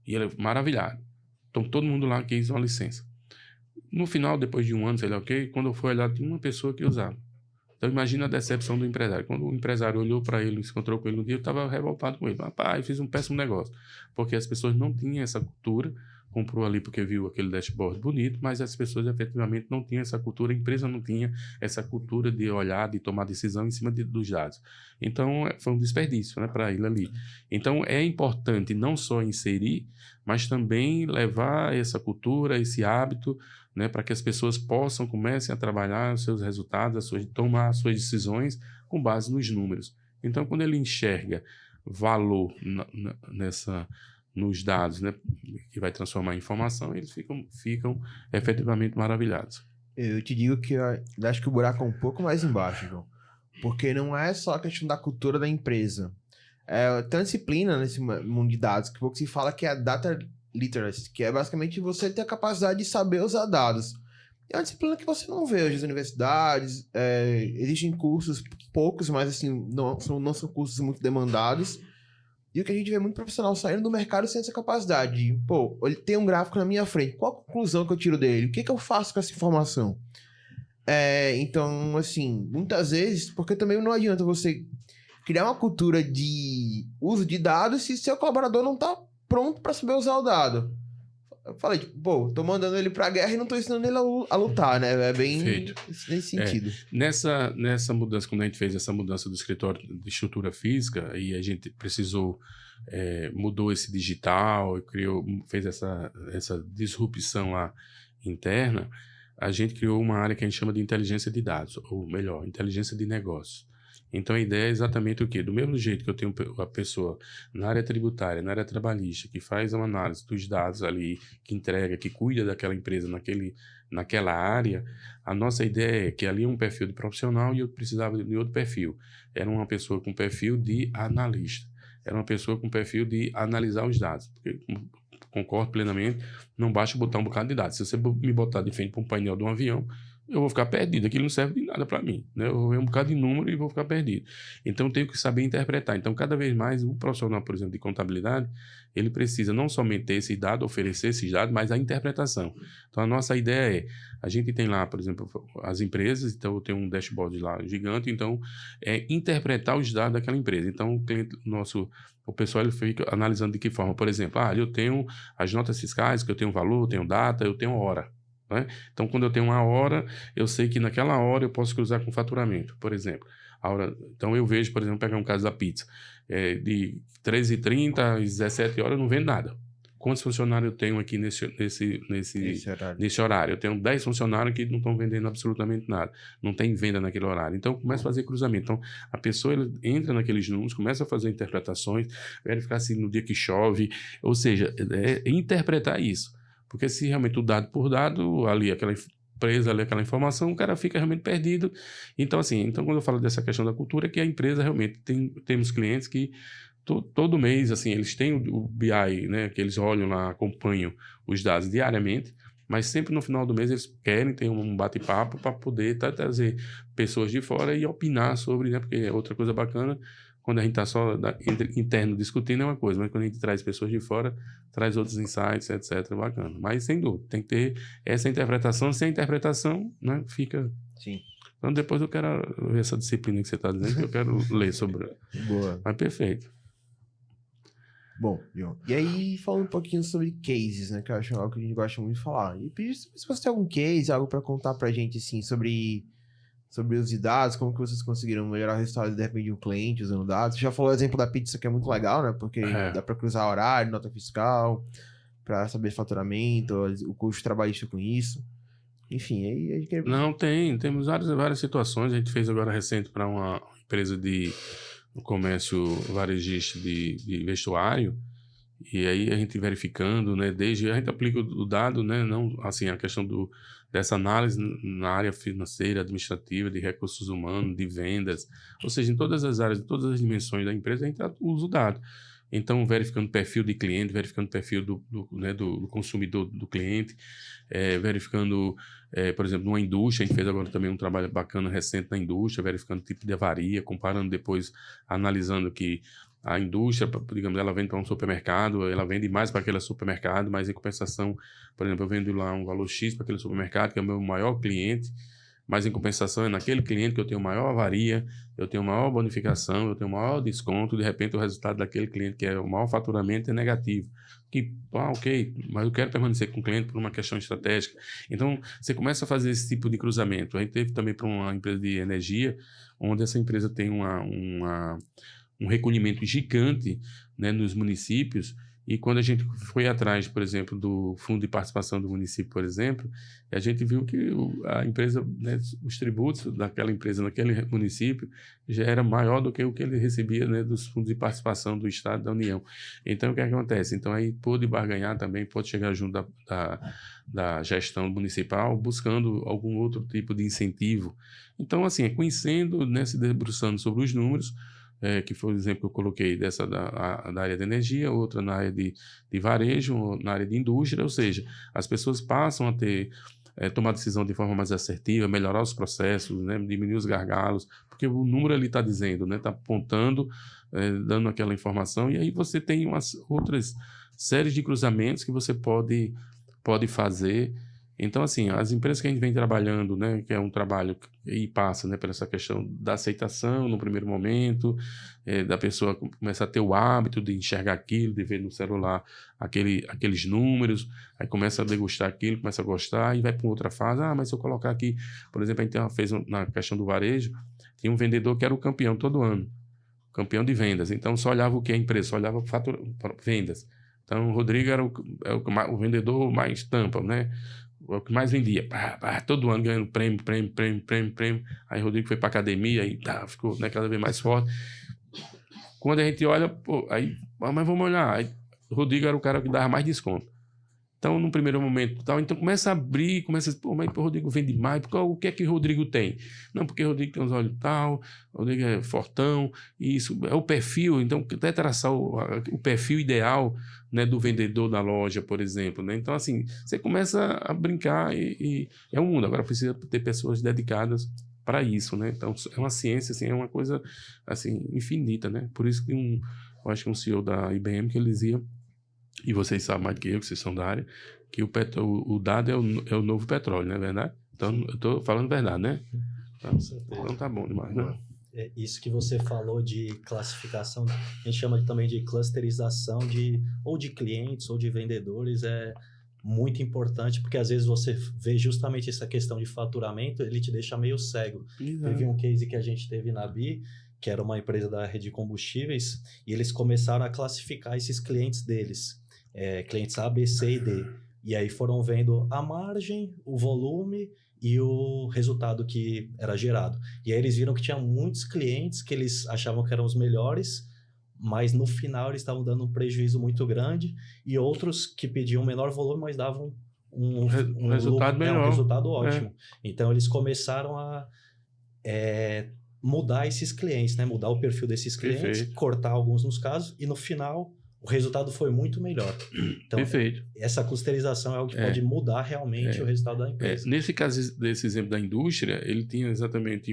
Speaker 3: E ele maravilhado. Então, todo mundo lá quis uma licença. No final, depois de um ano, sei lá o quê, quando eu fui olhar, tinha uma pessoa que usava. Então, imagina a decepção do empresário. Quando o empresário olhou para ele, se encontrou com ele no dia, eu estava revoltado com ele. Rapaz, eu fiz um péssimo negócio. Porque as pessoas não tinham essa cultura. Comprou ali porque viu aquele dashboard bonito, mas as pessoas efetivamente não tinham essa cultura, a empresa não tinha essa cultura de olhar, de tomar decisão em cima dos dados. Então, foi um desperdício, né, para ele ali. Então, é importante não só inserir, mas também levar essa cultura, esse hábito, né, para que as pessoas comecem a trabalhar os seus resultados, tomar as suas decisões com base nos números. Então, quando ele enxerga valor nos dados, né, que vai transformar em informação, eles ficam efetivamente maravilhados.
Speaker 1: Eu te digo que eu acho que o buraco é um pouco mais embaixo, João. Porque não é só a questão da cultura da empresa. Tem uma disciplina nesse mundo de dados que se fala que é a data literacy, que é basicamente você ter a capacidade de saber usar dados. É uma disciplina que você não vê hoje nas universidades. Existem cursos, poucos, mas assim, não são cursos muito demandados. E o que a gente vê muito profissional saindo do mercado sem essa capacidade de, ele tem um gráfico na minha frente, qual a conclusão que eu tiro dele? O que eu faço com essa informação? Então, assim, muitas vezes, porque também não adianta você criar uma cultura de uso de dados se seu colaborador não está pronto para saber usar o dado. Eu falei, tô mandando ele pra guerra e não tô ensinando ele a lutar, né? É bem nesse sentido.
Speaker 3: Nessa mudança, quando a gente fez essa mudança do escritório de estrutura física, e a gente precisou, mudou esse digital, fez essa disrupção lá interna, a gente criou uma área que a gente chama de inteligência de dados, ou melhor, inteligência de negócio. Então, a ideia é exatamente o quê? Do mesmo jeito que eu tenho a pessoa na área tributária, na área trabalhista, que faz uma análise dos dados ali, que entrega, que cuida daquela empresa naquela área, a nossa ideia é que ali é um perfil de profissional e eu precisava de outro perfil. Era uma pessoa com perfil de analista. Era uma pessoa com perfil de analisar os dados. Porque, concordo plenamente, não basta botar um bocado de dados. Se você me botar de frente para um painel de um avião, eu vou ficar perdido, aquilo não serve de nada para mim, né? Eu vou ver um bocado de número e vou ficar perdido. Então, eu tenho que saber interpretar. Então, cada vez mais, o profissional, por exemplo, de contabilidade, ele precisa não somente ter esse dado, oferecer esses dados, mas a interpretação. Então, a nossa ideia a gente tem lá, por exemplo, as empresas, então eu tenho um dashboard lá gigante, então é interpretar os dados daquela empresa. Então, o pessoal ele fica analisando de que forma. Por exemplo, eu tenho as notas fiscais, que eu tenho valor, eu tenho data, eu tenho hora. né? Então, quando eu tenho uma hora, eu sei que naquela hora eu posso cruzar com faturamento, por exemplo. Então, eu vejo, por exemplo, pegar um caso da pizza, de 13h30 às 17 horas eu não vendo nada. Quantos funcionários eu tenho aqui nesse horário? Eu tenho 10 funcionários que não estão vendendo absolutamente nada. Não tem venda naquele horário. Então, começa a fazer cruzamento. Então, a pessoa entra naqueles números, começa a fazer interpretações, verificar se no dia que chove, ou seja, interpretar isso. Porque se realmente o dado por dado, ali aquela empresa, ali aquela informação, o cara fica realmente perdido. Então, assim, quando eu falo dessa questão da cultura, é que a empresa realmente temos clientes que todo mês, assim, eles têm o BI, né, que eles olham lá, acompanham os dados diariamente, mas sempre no final do mês eles querem ter um bate-papo para poder trazer pessoas de fora e opinar sobre, né, porque é outra coisa bacana, quando a gente está só interno discutindo é uma coisa, mas quando a gente traz pessoas de fora, traz outros insights, etc, bacana. Mas, sem dúvida, tem que ter essa interpretação, sem a interpretação, né, fica...
Speaker 1: Sim.
Speaker 3: Então, depois eu quero ver essa disciplina que você está dizendo, que eu quero ler sobre...
Speaker 1: Boa.
Speaker 3: Mas perfeito.
Speaker 1: Bom, João, e aí falando um pouquinho sobre cases, né, que eu acho algo que a gente gosta muito de falar. E pedir se você tem algum case, algo para contar pra gente, assim, sobre os dados, como que vocês conseguiram melhorar o resultado de repente de um cliente usando dados. Você já falou o exemplo da pizza, que é muito legal, né, porque dá para cruzar horário, nota fiscal, para saber faturamento, o custo trabalhista com isso. Enfim, aí a gente...
Speaker 3: Não, temos várias situações. A gente fez agora recente para uma empresa de comércio varejista de vestuário, e aí a gente verificando, né, desde a gente aplica o dado, né, não assim a questão dessa análise na área financeira, administrativa, de recursos humanos, de vendas, ou seja, em todas as áreas, em todas as dimensões da empresa, a gente usa o dado. Então, verificando o perfil de cliente, verificando o perfil do consumidor, do cliente, verificando, por exemplo, numa indústria, a gente fez agora também um trabalho bacana recente na indústria, verificando o tipo de avaria, comparando depois, analisando que a indústria, digamos, ela vende para um supermercado, ela vende mais para aquele supermercado, mas em compensação, por exemplo, eu vendo lá um valor X para aquele supermercado, que é o meu maior cliente, mas em compensação é naquele cliente que eu tenho maior avaria, eu tenho maior bonificação, eu tenho maior desconto, de repente o resultado daquele cliente que é o maior faturamento é negativo. Ok, mas eu quero permanecer com o cliente por uma questão estratégica. Então, você começa a fazer esse tipo de cruzamento. A gente teve também para uma empresa de energia, onde essa empresa tem um recolhimento gigante, né, nos municípios, e quando a gente foi atrás, por exemplo, do fundo de participação do município, por exemplo, a gente viu que a empresa, né, os tributos daquela empresa naquele município já era maior do que o que ele recebia, né, dos fundos de participação do Estado e da União. Então, o que acontece? Então, aí pôde barganhar também, pôde chegar junto da gestão municipal, buscando algum outro tipo de incentivo. Então, assim, conhecendo, né, se debruçando sobre os números, que foi o exemplo que eu coloquei dessa da área de energia, outra na área de varejo, na área de indústria, ou seja, as pessoas passam a tomar decisão de forma mais assertiva, melhorar os processos, né, diminuir os gargalos, porque o número ali está dizendo, né, está apontando, dando aquela informação, e aí você tem umas outras séries de cruzamentos que você pode fazer. Então, assim, as empresas que a gente vem trabalhando, né, que é um trabalho e passa, né, por essa questão da aceitação no primeiro momento, da pessoa começar a ter o hábito de enxergar aquilo, de ver no celular aqueles números, aí começa a degustar aquilo, começa a gostar e vai para outra fase. Mas se eu colocar aqui, por exemplo, a gente fez na questão do varejo, tinha um vendedor que era o campeão todo ano, campeão de vendas. Então, só olhava o que a empresa, só olhava vendas. Então, o Rodrigo era o vendedor mais tampa, né? O que mais vendia, todo ano ganhando prêmio. Aí o Rodrigo foi para academia e ficou, né, cada vez mais forte. Quando a gente olha, mas vamos olhar, aí o Rodrigo era o cara que dava mais desconto. Então, no primeiro momento, então começa a abrir, mas o Rodrigo vende mais, o que é que o Rodrigo tem? Não, porque o Rodrigo tem os olhos tal, o Rodrigo é fortão, e isso é o perfil, então até traçar o perfil ideal, né, do vendedor da loja, por exemplo, né? Então, assim, você começa a brincar e é um mundo. Agora precisa ter pessoas dedicadas para isso, né? Então, é uma ciência, assim, é uma coisa, assim, infinita, né? Por isso que eu acho que um CEO da IBM que ele dizia, e vocês sabem mais do que eu, que vocês são da área, que o dado é o novo petróleo, não é verdade? Então, eu estou falando verdade, né? Então tá bom demais, né?
Speaker 2: Isso que você falou de classificação, a gente chama também de clusterização ou de clientes ou de vendedores, muito importante, porque às vezes você vê justamente essa questão de faturamento, ele te deixa meio cego. Teve um case que a gente teve na BI, que era uma empresa da rede de combustíveis, e eles começaram a classificar esses clientes deles, clientes A, B, C e D. E aí foram vendo a margem, o volume e o resultado que era gerado. E aí eles viram que tinha muitos clientes que eles achavam que eram os melhores, mas no final eles estavam dando um prejuízo muito grande, e outros que pediam menor volume, mas davam um
Speaker 3: resultado melhor.
Speaker 2: Um resultado ótimo. Então eles começaram a mudar esses clientes, né? Mudar o perfil desses clientes,
Speaker 3: Perfeito.
Speaker 2: cortar alguns nos casos, e no final o resultado foi muito melhor. Então,
Speaker 3: Perfeito.
Speaker 2: essa clusterização é algo que pode mudar realmente o resultado da empresa.
Speaker 3: Nesse caso, desse exemplo da indústria, ele tinha exatamente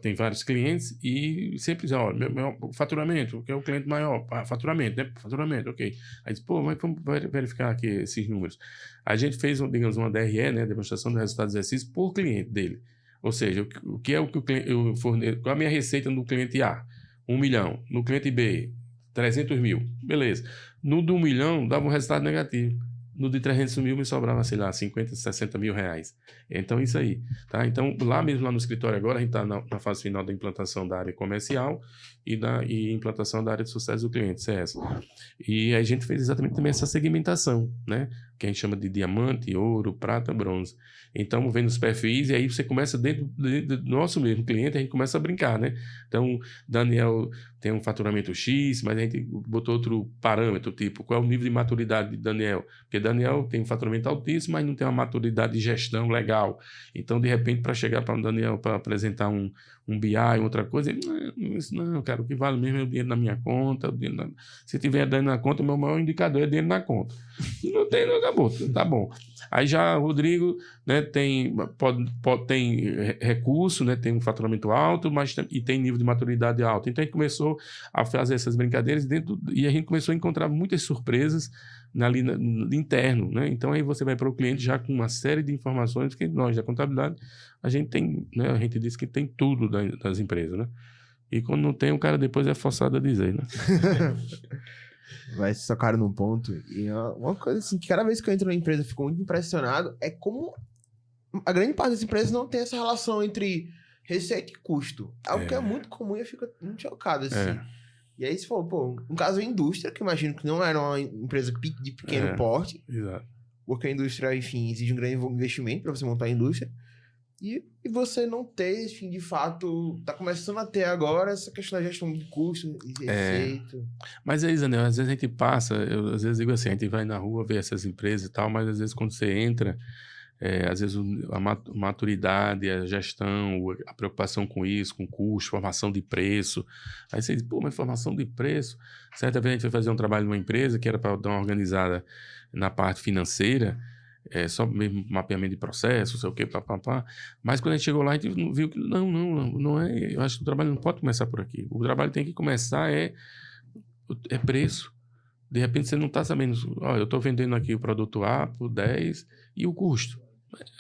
Speaker 3: tem vários clientes e sempre diz, ó, meu faturamento, que é o cliente maior, faturamento, né? Faturamento, ok. Aí diz, pô, mas vamos verificar aqui esses números. A gente fez, digamos, uma DRE, né? Demonstração do resultado do exercício por cliente dele. Ou seja, o que é o que o cliente, eu forneço, qual a minha receita no cliente A? 1 milhão. No cliente B, 300 mil. Beleza. No de 1 milhão, dava um resultado negativo. No de 300 mil, me sobrava, sei lá, 50, 60 mil reais. Então, isso aí. Tá? Então, lá no escritório agora, a gente está na fase final da implantação da área comercial e implantação da área de sucesso do cliente, CS. E a gente fez exatamente também essa segmentação, né? Que a gente chama de diamante, ouro, prata, bronze. Então, vendo os perfis, e aí você começa dentro do nosso mesmo cliente, a gente começa a brincar, né? Então, Daniel tem um faturamento X, mas a gente botou outro parâmetro, tipo, qual é o nível de maturidade de Daniel? Porque Daniel tem um faturamento altíssimo, mas não tem uma maturidade de gestão legal. Então, de repente, para chegar para o Daniel para apresentar um BI, outra coisa, ele, não, cara, o que vale mesmo é o dinheiro na minha conta. Se tiver dando na conta, o meu maior indicador é dinheiro na conta. Se não tem, não acabou, tá bom. Aí já o Rodrigo, né, tem recurso, né, tem um faturamento alto, mas e tem nível de maturidade alto. Então a gente começou a fazer essas brincadeiras e a gente começou a encontrar muitas surpresas ali no interno, né? Então aí você vai para o cliente já com uma série de informações que nós da contabilidade a gente tem, né? A gente diz que tem tudo das empresas, né? E quando não tem, o cara depois é forçado a dizer, né?
Speaker 1: Vai se tocar num ponto. E uma coisa assim, que cada vez que eu entro na empresa eu fico muito impressionado, é como a grande parte das empresas não tem essa relação entre receita e custo. Algo que é muito comum e eu fico muito chocado, assim. E aí você falou, pô, no caso a indústria, que eu imagino que não era uma empresa de pequeno porte.
Speaker 3: Exato.
Speaker 1: Porque a indústria, enfim, exige um grande investimento para você montar a indústria. E você não ter, enfim, de fato, tá começando a ter agora essa questão da gestão de custo e receita.
Speaker 3: Mas é isso, Daniel, às vezes a gente passa, eu às vezes digo assim, a gente vai na rua ver essas empresas e tal, mas às vezes quando você entra, às vezes a maturidade, a gestão, a preocupação com isso, com custo, formação de preço. Aí você diz, pô, mas formação de preço. Certa vez a gente foi fazer um trabalho numa empresa que era para dar uma organizada na parte financeira, só mesmo mapeamento de processo, sei o quê, papapá. Mas quando a gente chegou lá, a gente viu que não é. Eu acho que o trabalho não pode começar por aqui. O trabalho tem que começar preço. De repente você não está sabendo, eu estou vendendo aqui o produto A por 10 e o custo.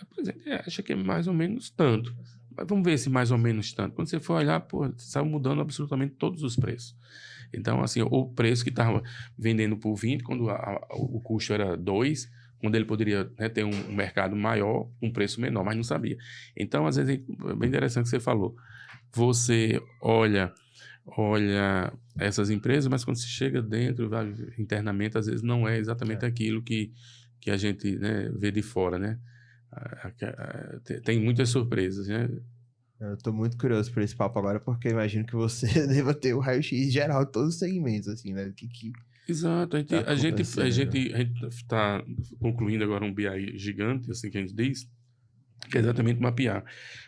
Speaker 3: Por exemplo, acha que é mais ou menos tanto. Mas vamos ver se mais ou menos tanto. Quando você for olhar, você está mudando absolutamente todos os preços. Então, assim, o preço que estava vendendo por 20, quando o custo era 2, quando ele poderia, né, ter um mercado maior, um preço menor, mas não sabia. Então, às vezes, é bem interessante o que você falou. Você olha essas empresas, mas quando você chega dentro, vai internamente, às vezes não é exatamente aquilo que a gente, né, vê de fora, né? Tem muitas surpresas, né?
Speaker 1: Eu tô muito curioso por esse papo agora, porque eu imagino que você deva ter o raio-x geral de todos os segmentos, assim, né?
Speaker 3: Exato. A gente está concluindo agora um BI gigante, assim que a gente diz, que é exatamente mapear.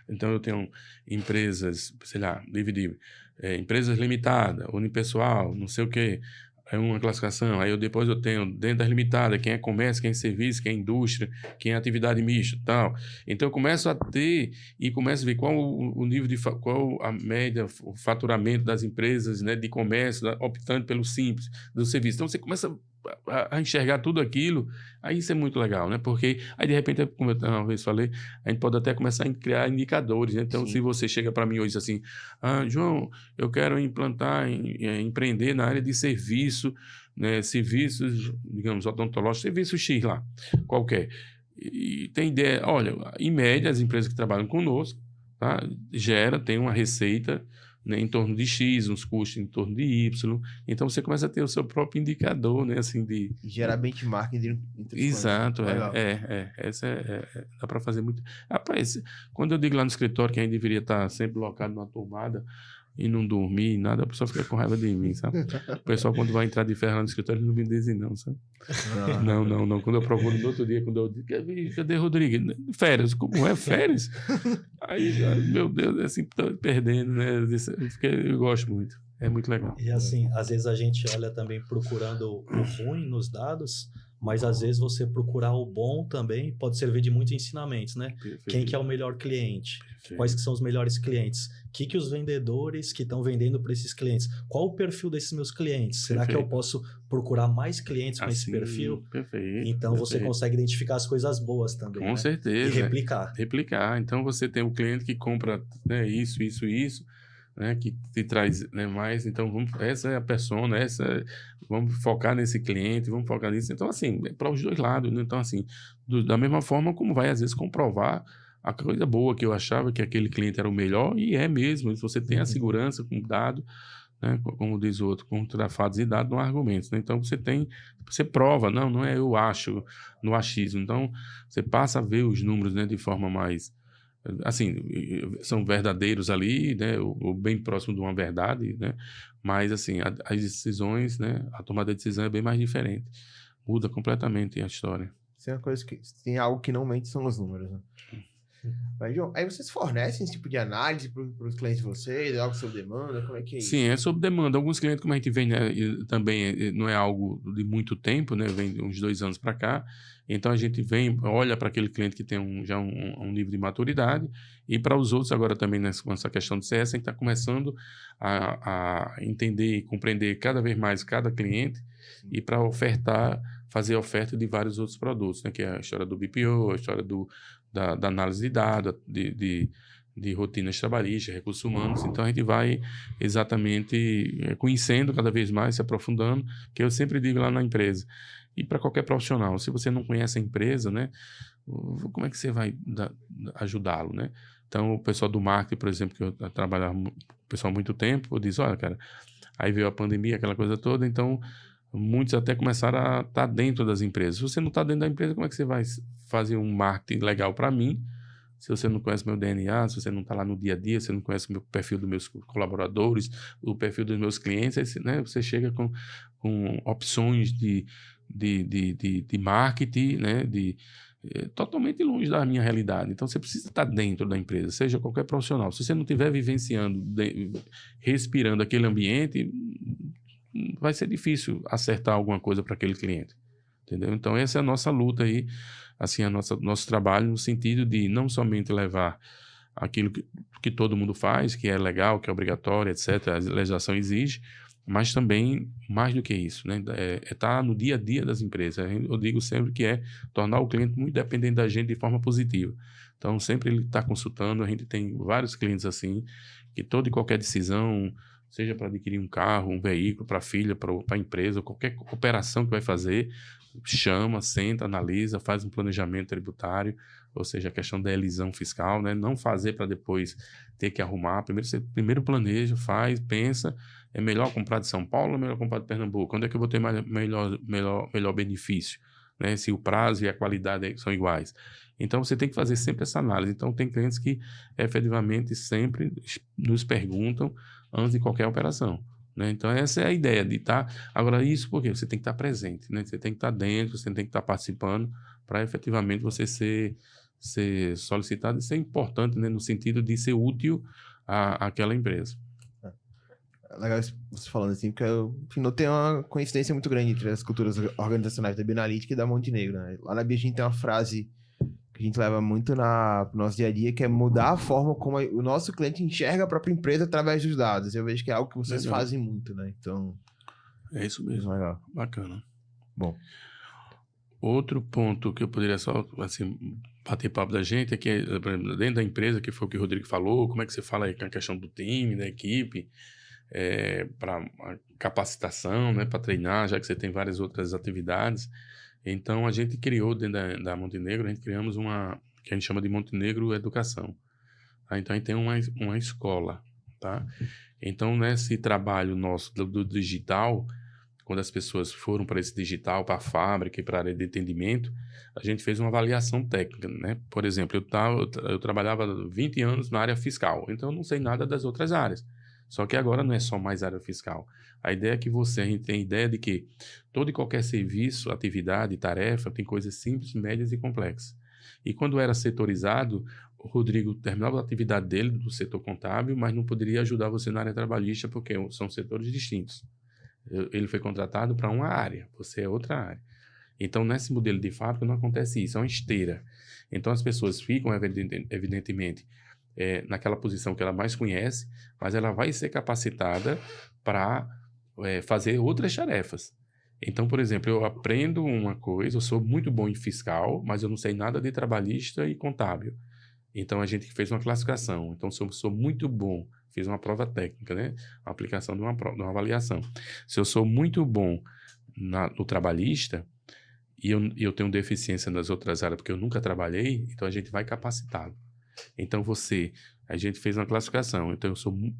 Speaker 3: Então, eu tenho empresas, sei lá, dividir, empresas limitadas, unipessoal, não sei o quê, é uma classificação. Aí depois eu tenho dentro das limitadas quem é comércio, quem é serviço, quem é indústria, quem é atividade mista e tal. Então eu começo a ter e começo a ver qual o nível qual a média, o faturamento das empresas, né, de comércio, optando pelo simples, do serviço. Então você começa a enxergar tudo aquilo, aí isso é muito legal, né? Porque aí de repente, como eu uma vez falei, a gente pode até começar a criar indicadores, né? Então, se você chega para mim hoje assim, João, eu quero implantar, empreender na área de serviço né, serviços, digamos, odontológicos, serviço X lá, qualquer. E tem ideia, olha, em média, as empresas que trabalham conosco, tá, tem uma receita, né, em torno de X, uns custos em torno de Y. Então, você começa a ter o seu próprio indicador, né, assim, de...
Speaker 1: Gerar benchmark entre
Speaker 3: Exato,
Speaker 1: Legal.
Speaker 3: Essa dá para fazer muito. Rapaz, quando eu digo lá no escritório que a gente deveria estar sempre locado numa tomada e não dormir, nada, a pessoa fica com raiva de mim, sabe? O pessoal, quando vai entrar de ferro lá no escritório, não me dizem não, sabe? Não. Quando eu procuro no outro dia, quando eu digo, cadê Rodrigo? Férias. Como é férias? Aí, meu Deus, assim, tô perdendo, né? Eu gosto muito. É muito legal.
Speaker 2: E assim, às vezes a gente olha também procurando o ruim nos dados, mas às vezes você procurar o bom também pode servir de muitos ensinamentos, né?
Speaker 3: Perfeito.
Speaker 2: Quem que é o melhor cliente?
Speaker 3: Perfeito.
Speaker 2: Quais que são os melhores clientes? O que os vendedores que estão vendendo para esses clientes? Qual o perfil desses meus clientes? Será que eu posso procurar mais clientes com esse perfil?
Speaker 3: Perfeito.
Speaker 2: Então você consegue identificar as coisas boas também,
Speaker 3: Com
Speaker 2: né?
Speaker 3: certeza.
Speaker 2: E replicar.
Speaker 3: Replicar. Então você tem o cliente que compra, né, isso, né, que te traz, né, mais. Então essa é a persona, vamos focar nesse cliente, vamos focar nisso. Então, assim, é para os dois lados, né? Então, assim, da mesma forma como vai às vezes comprovar a coisa boa que eu achava que aquele cliente era o melhor, e é mesmo. Se você tem a segurança com dado, né, como diz o outro, com trafados e dados, não há argumentos, né? Então você prova, não é eu acho, no achismo. Então você passa a ver os números, né, de forma mais, assim, são verdadeiros ali, né, ou bem próximo de uma verdade, né? Mas assim, as decisões, né, a tomada de decisão é bem mais diferente, muda completamente a história.
Speaker 1: Isso é uma coisa que tem algo que não mente, são os números, né? Mas, João, aí vocês fornecem esse tipo de análise para os clientes de vocês? É algo sob demanda? Como é que é isso?
Speaker 3: Sim, é sob demanda. Alguns clientes, como a gente vem, né, também não é algo de muito tempo, né? Vem de uns 2 anos para cá. Então a gente vem, olha para aquele cliente que tem já um nível de maturidade, e para os outros agora também com essa questão de CS, a gente está começando a entender e compreender cada vez mais cada cliente, e para fazer oferta de vários outros produtos, né? Que é a história do BPO, a história da análise de dados, de rotinas trabalhistas, recursos humanos. Então a gente vai exatamente conhecendo cada vez mais, se aprofundando, que eu sempre digo lá na empresa. E para qualquer profissional, se você não conhece a empresa, né, como é que você vai ajudá-lo, né? Então o pessoal do marketing, por exemplo, que eu trabalhava com o pessoal há muito tempo, eu disse, olha, cara, aí veio a pandemia, aquela coisa toda, então muitos até começaram a estar dentro das empresas. Se você não está dentro da empresa, como é que você vai fazer um marketing legal para mim? Se você não conhece meu DNA, se você não está lá no dia a dia, se você não conhece o perfil dos meus colaboradores, o perfil dos meus clientes, né, você chega com opções de marketing, né, totalmente longe da minha realidade. Então, você precisa estar dentro da empresa, seja qualquer profissional. Se você não estiver vivenciando, respirando aquele ambiente, vai ser difícil acertar alguma coisa para aquele cliente, entendeu? Então essa é a nossa luta aí, assim, nosso trabalho no sentido de não somente levar aquilo que todo mundo faz, que é legal, que é obrigatório, etc., a legislação exige, mas também mais do que isso, né? Estar no dia a dia das empresas. Eu digo sempre que é tornar o cliente muito dependente da gente de forma positiva. Então sempre ele está consultando, a gente tem vários clientes assim, que toda e qualquer decisão, seja para adquirir um carro, um veículo para a filha, para a empresa, qualquer operação que vai fazer, chama, senta, analisa, faz um planejamento tributário, ou seja, a questão da elisão fiscal, né? Não fazer para depois ter que arrumar. Primeiro planeja, faz, pensa, é melhor comprar de São Paulo ou é melhor comprar de Pernambuco? Onde é que eu vou ter melhor benefício? Né? Se o prazo e a qualidade são iguais. Então, você tem que fazer sempre essa análise. Então, tem clientes que efetivamente sempre nos perguntam antes de qualquer operação, né? Então essa é a ideia de estar... Agora isso porque você tem que estar presente, né? Você tem que estar dentro, você tem que estar participando para efetivamente você ser solicitado e ser importante, né? No sentido de ser útil àquela empresa.
Speaker 1: É legal você falando assim, porque não tem uma coincidência muito grande entre as culturas organizacionais da Bianalítica e da Montenegro, né? Lá na Bia a gente tem uma frase que a gente leva muito pro nosso dia a dia, que é mudar a forma como o nosso cliente enxerga a própria empresa através dos dados. Eu vejo que é algo que vocês fazem muito, né? Então...
Speaker 3: É isso mesmo.
Speaker 1: Legal.
Speaker 3: Bacana.
Speaker 1: Bom.
Speaker 3: Outro ponto que eu poderia só, assim, bater papo da gente é que, por exemplo, dentro da empresa, que foi o que o Rodrigo falou, como é que você fala aí com a questão do time, da equipe, para capacitação, né, para treinar, já que você tem várias outras atividades. Então, a gente criou dentro da Montenegro, a gente criamos que a gente chama de Montenegro Educação. Tá? Então, a gente tem uma escola, tá? Então, nesse trabalho nosso do digital, quando as pessoas foram para esse digital, para a fábrica e para a área de atendimento, a gente fez uma avaliação técnica, né? Por exemplo, eu trabalhava 20 anos na área fiscal, então eu não sei nada das outras áreas. Só que agora não é só mais área fiscal. A ideia é que a gente tem a ideia de que todo e qualquer serviço, atividade, tarefa, tem coisas simples, médias e complexas. E quando era setorizado, o Rodrigo terminava a atividade dele do setor contábil, mas não poderia ajudar você na área trabalhista, porque são setores distintos. Ele foi contratado para uma área, você é outra área. Então, nesse modelo de fábrica não acontece isso, é uma esteira. Então, as pessoas ficam, evidentemente, naquela posição que ela mais conhece, mas ela vai ser capacitada para fazer outras tarefas. Então, por exemplo, eu aprendo uma coisa, eu sou muito bom em fiscal, mas eu não sei nada de trabalhista e contábil. Então, a gente fez uma classificação. Então, se eu sou muito bom, fiz uma prova técnica, né? A aplicação de uma avaliação. Se eu sou muito bom no trabalhista e eu tenho deficiência nas outras áreas porque eu nunca trabalhei, então a gente vai capacitá-lo. Então, a gente fez uma classificação. Então,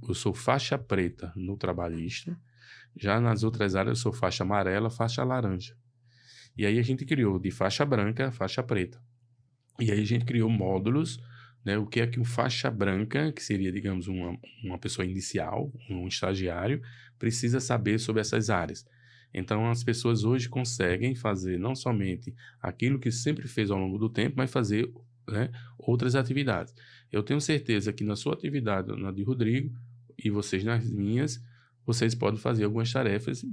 Speaker 3: eu sou faixa preta no trabalhista, já nas outras áreas eu sou faixa amarela, faixa laranja. E aí a gente criou de faixa branca, faixa preta. E aí a gente criou módulos, né? O que é que um faixa branca, que seria, digamos, uma pessoa inicial, um estagiário, precisa saber sobre essas áreas. Então, as pessoas hoje conseguem fazer não somente aquilo que sempre fez ao longo do tempo, mas fazer, né, outras atividades. Eu tenho certeza que na sua atividade, na de Rodrigo, e vocês nas minhas, vocês podem fazer algumas tarefas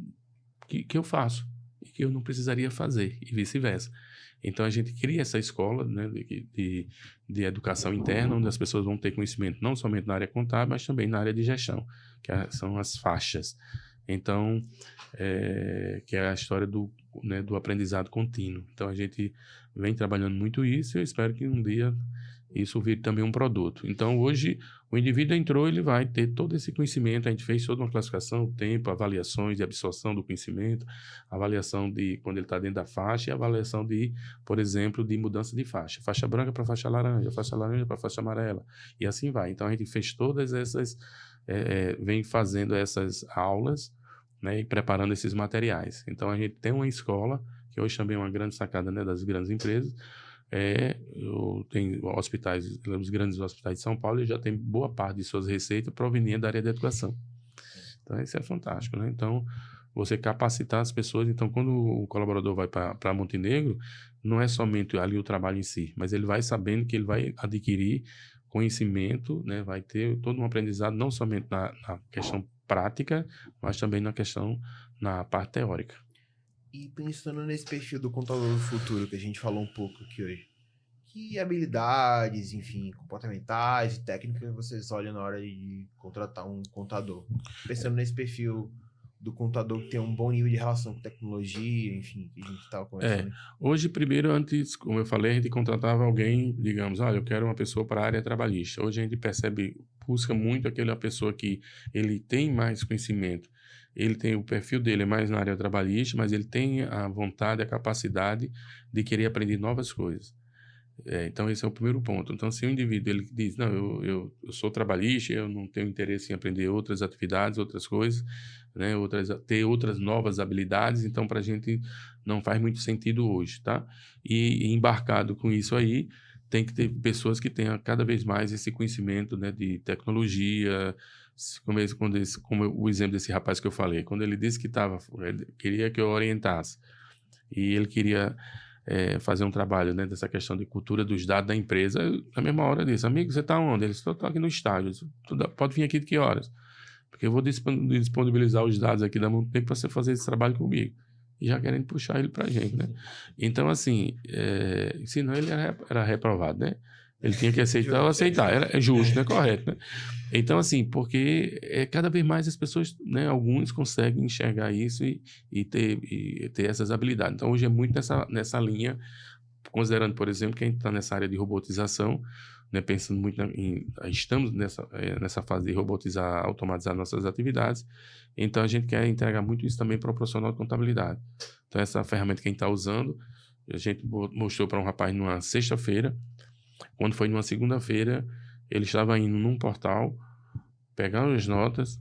Speaker 3: que eu faço e que eu não precisaria fazer, e vice-versa. Então, a gente cria essa escola, né, de educação interna, onde as pessoas vão ter conhecimento não somente na área contábil, mas também na área de gestão, são as faixas. Então, que é a história do aprendizado contínuo. Então, a gente vem trabalhando muito isso e eu espero que um dia isso vire também um produto. Então, hoje, o indivíduo entrou, ele vai ter todo esse conhecimento. A gente fez toda uma classificação, tempo, avaliações de absorção do conhecimento, avaliação de quando ele está dentro da faixa e avaliação de, por exemplo, de mudança de faixa. Faixa branca para faixa laranja para faixa amarela. E assim vai. Então, a gente fez todas essas, vem fazendo essas aulas, né, e preparando esses materiais. Então, a gente tem uma escola, que hoje também é uma grande sacada, né, das grandes empresas. Eu tenho os grandes hospitais de São Paulo e já tem boa parte de suas receitas provenientes da área da educação. Então, isso é fantástico, né? Então, você capacitar as pessoas. Então, quando o colaborador vai para Montenegro, não é somente ali o trabalho em si, mas ele vai sabendo que ele vai adquirir conhecimento, né? Vai ter todo um aprendizado, não somente na questão prática, mas também na parte teórica.
Speaker 1: E pensando nesse perfil do contador do futuro, que a gente falou um pouco aqui hoje, que habilidades, enfim, comportamentais e técnicas vocês olham na hora de contratar um contador? Pensando nesse perfil do contador que tem um bom nível de relação com tecnologia, enfim, que a gente estava conversando.
Speaker 3: Hoje, primeiro, antes, como eu falei, a gente contratava alguém, digamos, olha, eu quero uma pessoa para a área trabalhista. Hoje a gente busca muito aquela pessoa que ele tem mais conhecimento. Ele tem o perfil dele é mais na área trabalhista, mas ele tem a vontade, a capacidade de querer aprender novas coisas. Então, esse é o primeiro ponto. Então, se o indivíduo ele diz, não, eu sou trabalhista, eu não tenho interesse em aprender outras atividades, outras coisas, né, ter outras novas habilidades, então, para a gente não faz muito sentido hoje, tá? E embarcado com isso aí, tem que ter pessoas que tenham cada vez mais esse conhecimento, né, de tecnologia, como o exemplo desse rapaz que eu falei, quando ele disse que queria que eu orientasse e ele queria fazer um trabalho, né, dessa questão de cultura dos dados da empresa, na mesma hora eu disse, amigo, você está onde? Ele disse, estou aqui no estágio. Disse, pode vir aqui de que horas? Porque eu vou disponibilizar os dados aqui da Montenegro para você fazer esse trabalho comigo. E já querendo puxar ele para a gente, né? Então, assim, senão ele era reprovado, né? Ele tinha que aceitar ou aceitar. É justo, né? Correto, né? Então, assim, porque cada vez mais as pessoas, né, alguns conseguem enxergar isso e ter essas habilidades. Então, hoje é muito nessa linha, considerando, por exemplo, que a gente está nessa área de robotização, né, pensando muito estamos nessa fase de robotizar, automatizar nossas atividades, então a gente quer entregar muito isso também para o profissional de contabilidade. Então essa ferramenta que a gente está usando, a gente mostrou para um rapaz numa sexta-feira, quando foi numa segunda-feira, ele estava indo num portal, pegar as notas,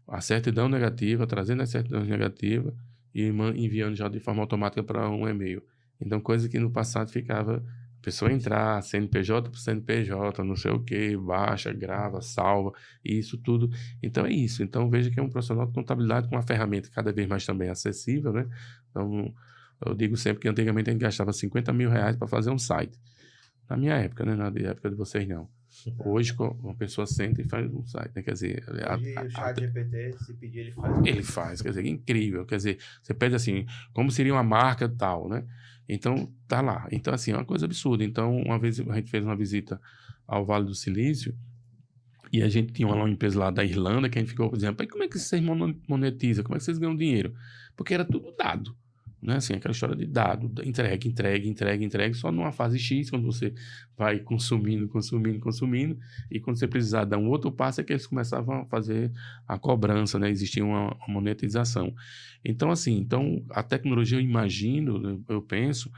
Speaker 3: a certidão negativa, trazendo a certidão negativa e enviando já de forma automática para um e-mail. Então, coisa que no passado ficava a pessoa entrar, CNPJ por CNPJ, não sei o que, baixa, grava, salva, e isso tudo. Então, é isso. Então, veja que é um profissional de contabilidade com uma ferramenta cada vez mais também acessível, né? Então, eu digo sempre que antigamente a gente gastava 50 mil reais para fazer um site. Na minha época, né? Na época de vocês, não. Hoje, uma pessoa senta e faz um site, né? Quer dizer...
Speaker 1: Hoje o chat GPT, se pedir, ele faz.
Speaker 3: Ele faz, quer dizer, incrível. Quer dizer, você pede assim, como seria uma marca tal, né? Então, tá lá. Então, assim, é uma coisa absurda. Então, uma vez a gente fez uma visita ao Vale do Silício e a gente tinha uma empresa lá da Irlanda que a gente ficou dizendo, como é que vocês monetizam? Como é que vocês ganham dinheiro? Porque era tudo dado. Né? Assim, aquela história de dado, entregue, só numa fase X, quando você vai consumindo, e quando você precisar dar um outro passo, é que eles começavam a fazer a cobrança, né? Existia uma monetização. Então, assim, a tecnologia, eu imagino, eu penso,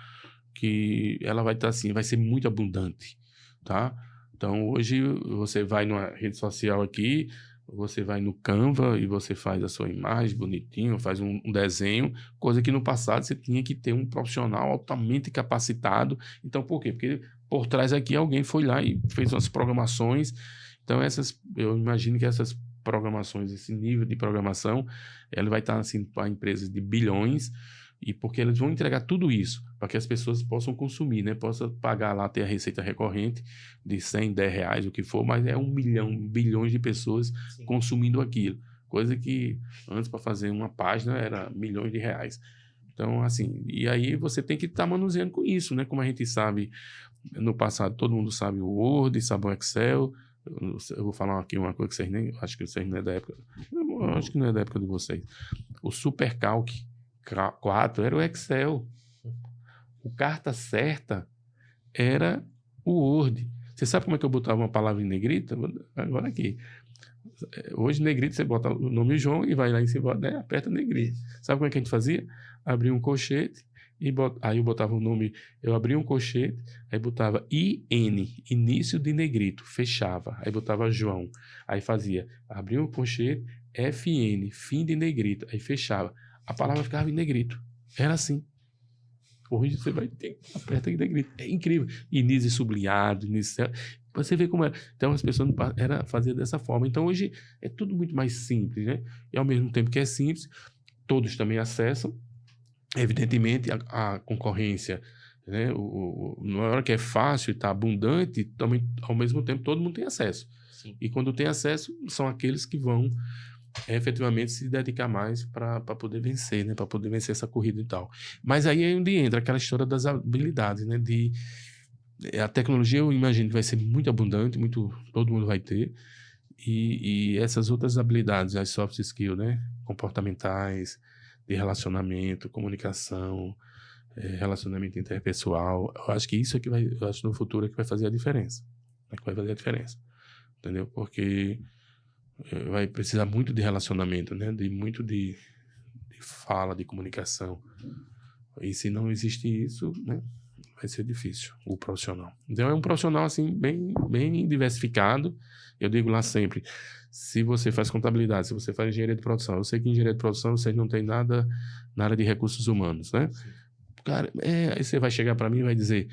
Speaker 3: que ela vai estar assim, vai ser muito abundante, tá? Então, hoje, você vai numa rede social aqui, você vai no Canva e você faz a sua imagem bonitinho, faz um desenho, coisa que no passado você tinha que ter um profissional altamente capacitado. Então, por quê? Porque por trás aqui alguém foi lá e fez umas programações. Então, eu imagino que essas programações, esse nível de programação, ela vai estar assim para empresas de bilhões, e porque eles vão entregar tudo isso para que as pessoas possam consumir, né? Possa pagar lá, ter a receita recorrente de 100, 10 reais, o que for, mas é 1 milhão, bilhões de pessoas Sim. consumindo aquilo. Coisa que antes para fazer uma página era milhões de reais. Então, assim, e aí você tem que estar manuseando com isso, né? Como a gente sabe, no passado todo mundo sabe o Word, sabe o Excel. Eu vou falar aqui uma coisa que vocês nem... Acho que vocês não é da época... Eu acho que não é da época de vocês. O Supercalc 4 era o Excel. O carta certa era o Word. Você sabe como é que eu botava uma palavra em negrita? Agora aqui. Hoje, negrita, você bota o nome João e vai lá em cima, né? Aperta negrita. Sabe como é que a gente fazia? Abria um colchete, aí eu botava o nome, eu abria um colchete, aí botava IN, início de negrito, fechava. Aí botava João. Aí fazia, abria um colchete, FN, fim de negrito, aí fechava. A palavra ficava em negrito. Era assim. Hoje você vai ter, aperta em negrito. É incrível. Início sublinhado, início... Você vê como era. Então as pessoas faziam dessa forma. Então hoje é tudo muito mais simples, né? E ao mesmo tempo que é simples, todos também acessam. Evidentemente, a concorrência, né? Na hora que é fácil e está abundante, também, ao mesmo tempo todo mundo tem acesso. Sim. E quando tem acesso, são aqueles que vão efetivamente se dedicar mais para poder vencer, né? Para poder vencer essa corrida e tal. Mas aí é onde entra aquela história das habilidades, né? A tecnologia, eu imagino que vai ser muito abundante, todo mundo vai ter. E essas outras habilidades, as soft skills, né? Comportamentais, de relacionamento, comunicação, relacionamento interpessoal. Eu acho que isso é que eu acho no futuro é que vai fazer a diferença. É que vai fazer a diferença. Entendeu? Porque vai precisar muito de relacionamento, né? Muito de fala, de comunicação. E se não existe isso, né? Vai ser difícil, o profissional. Então é um profissional assim bem diversificado. Eu digo lá sempre, se você faz contabilidade, se você faz engenharia de produção, eu sei que engenharia de produção vocês não tem nada na área de recursos humanos, né? Sim. Cara, aí você vai chegar para mim e vai dizer,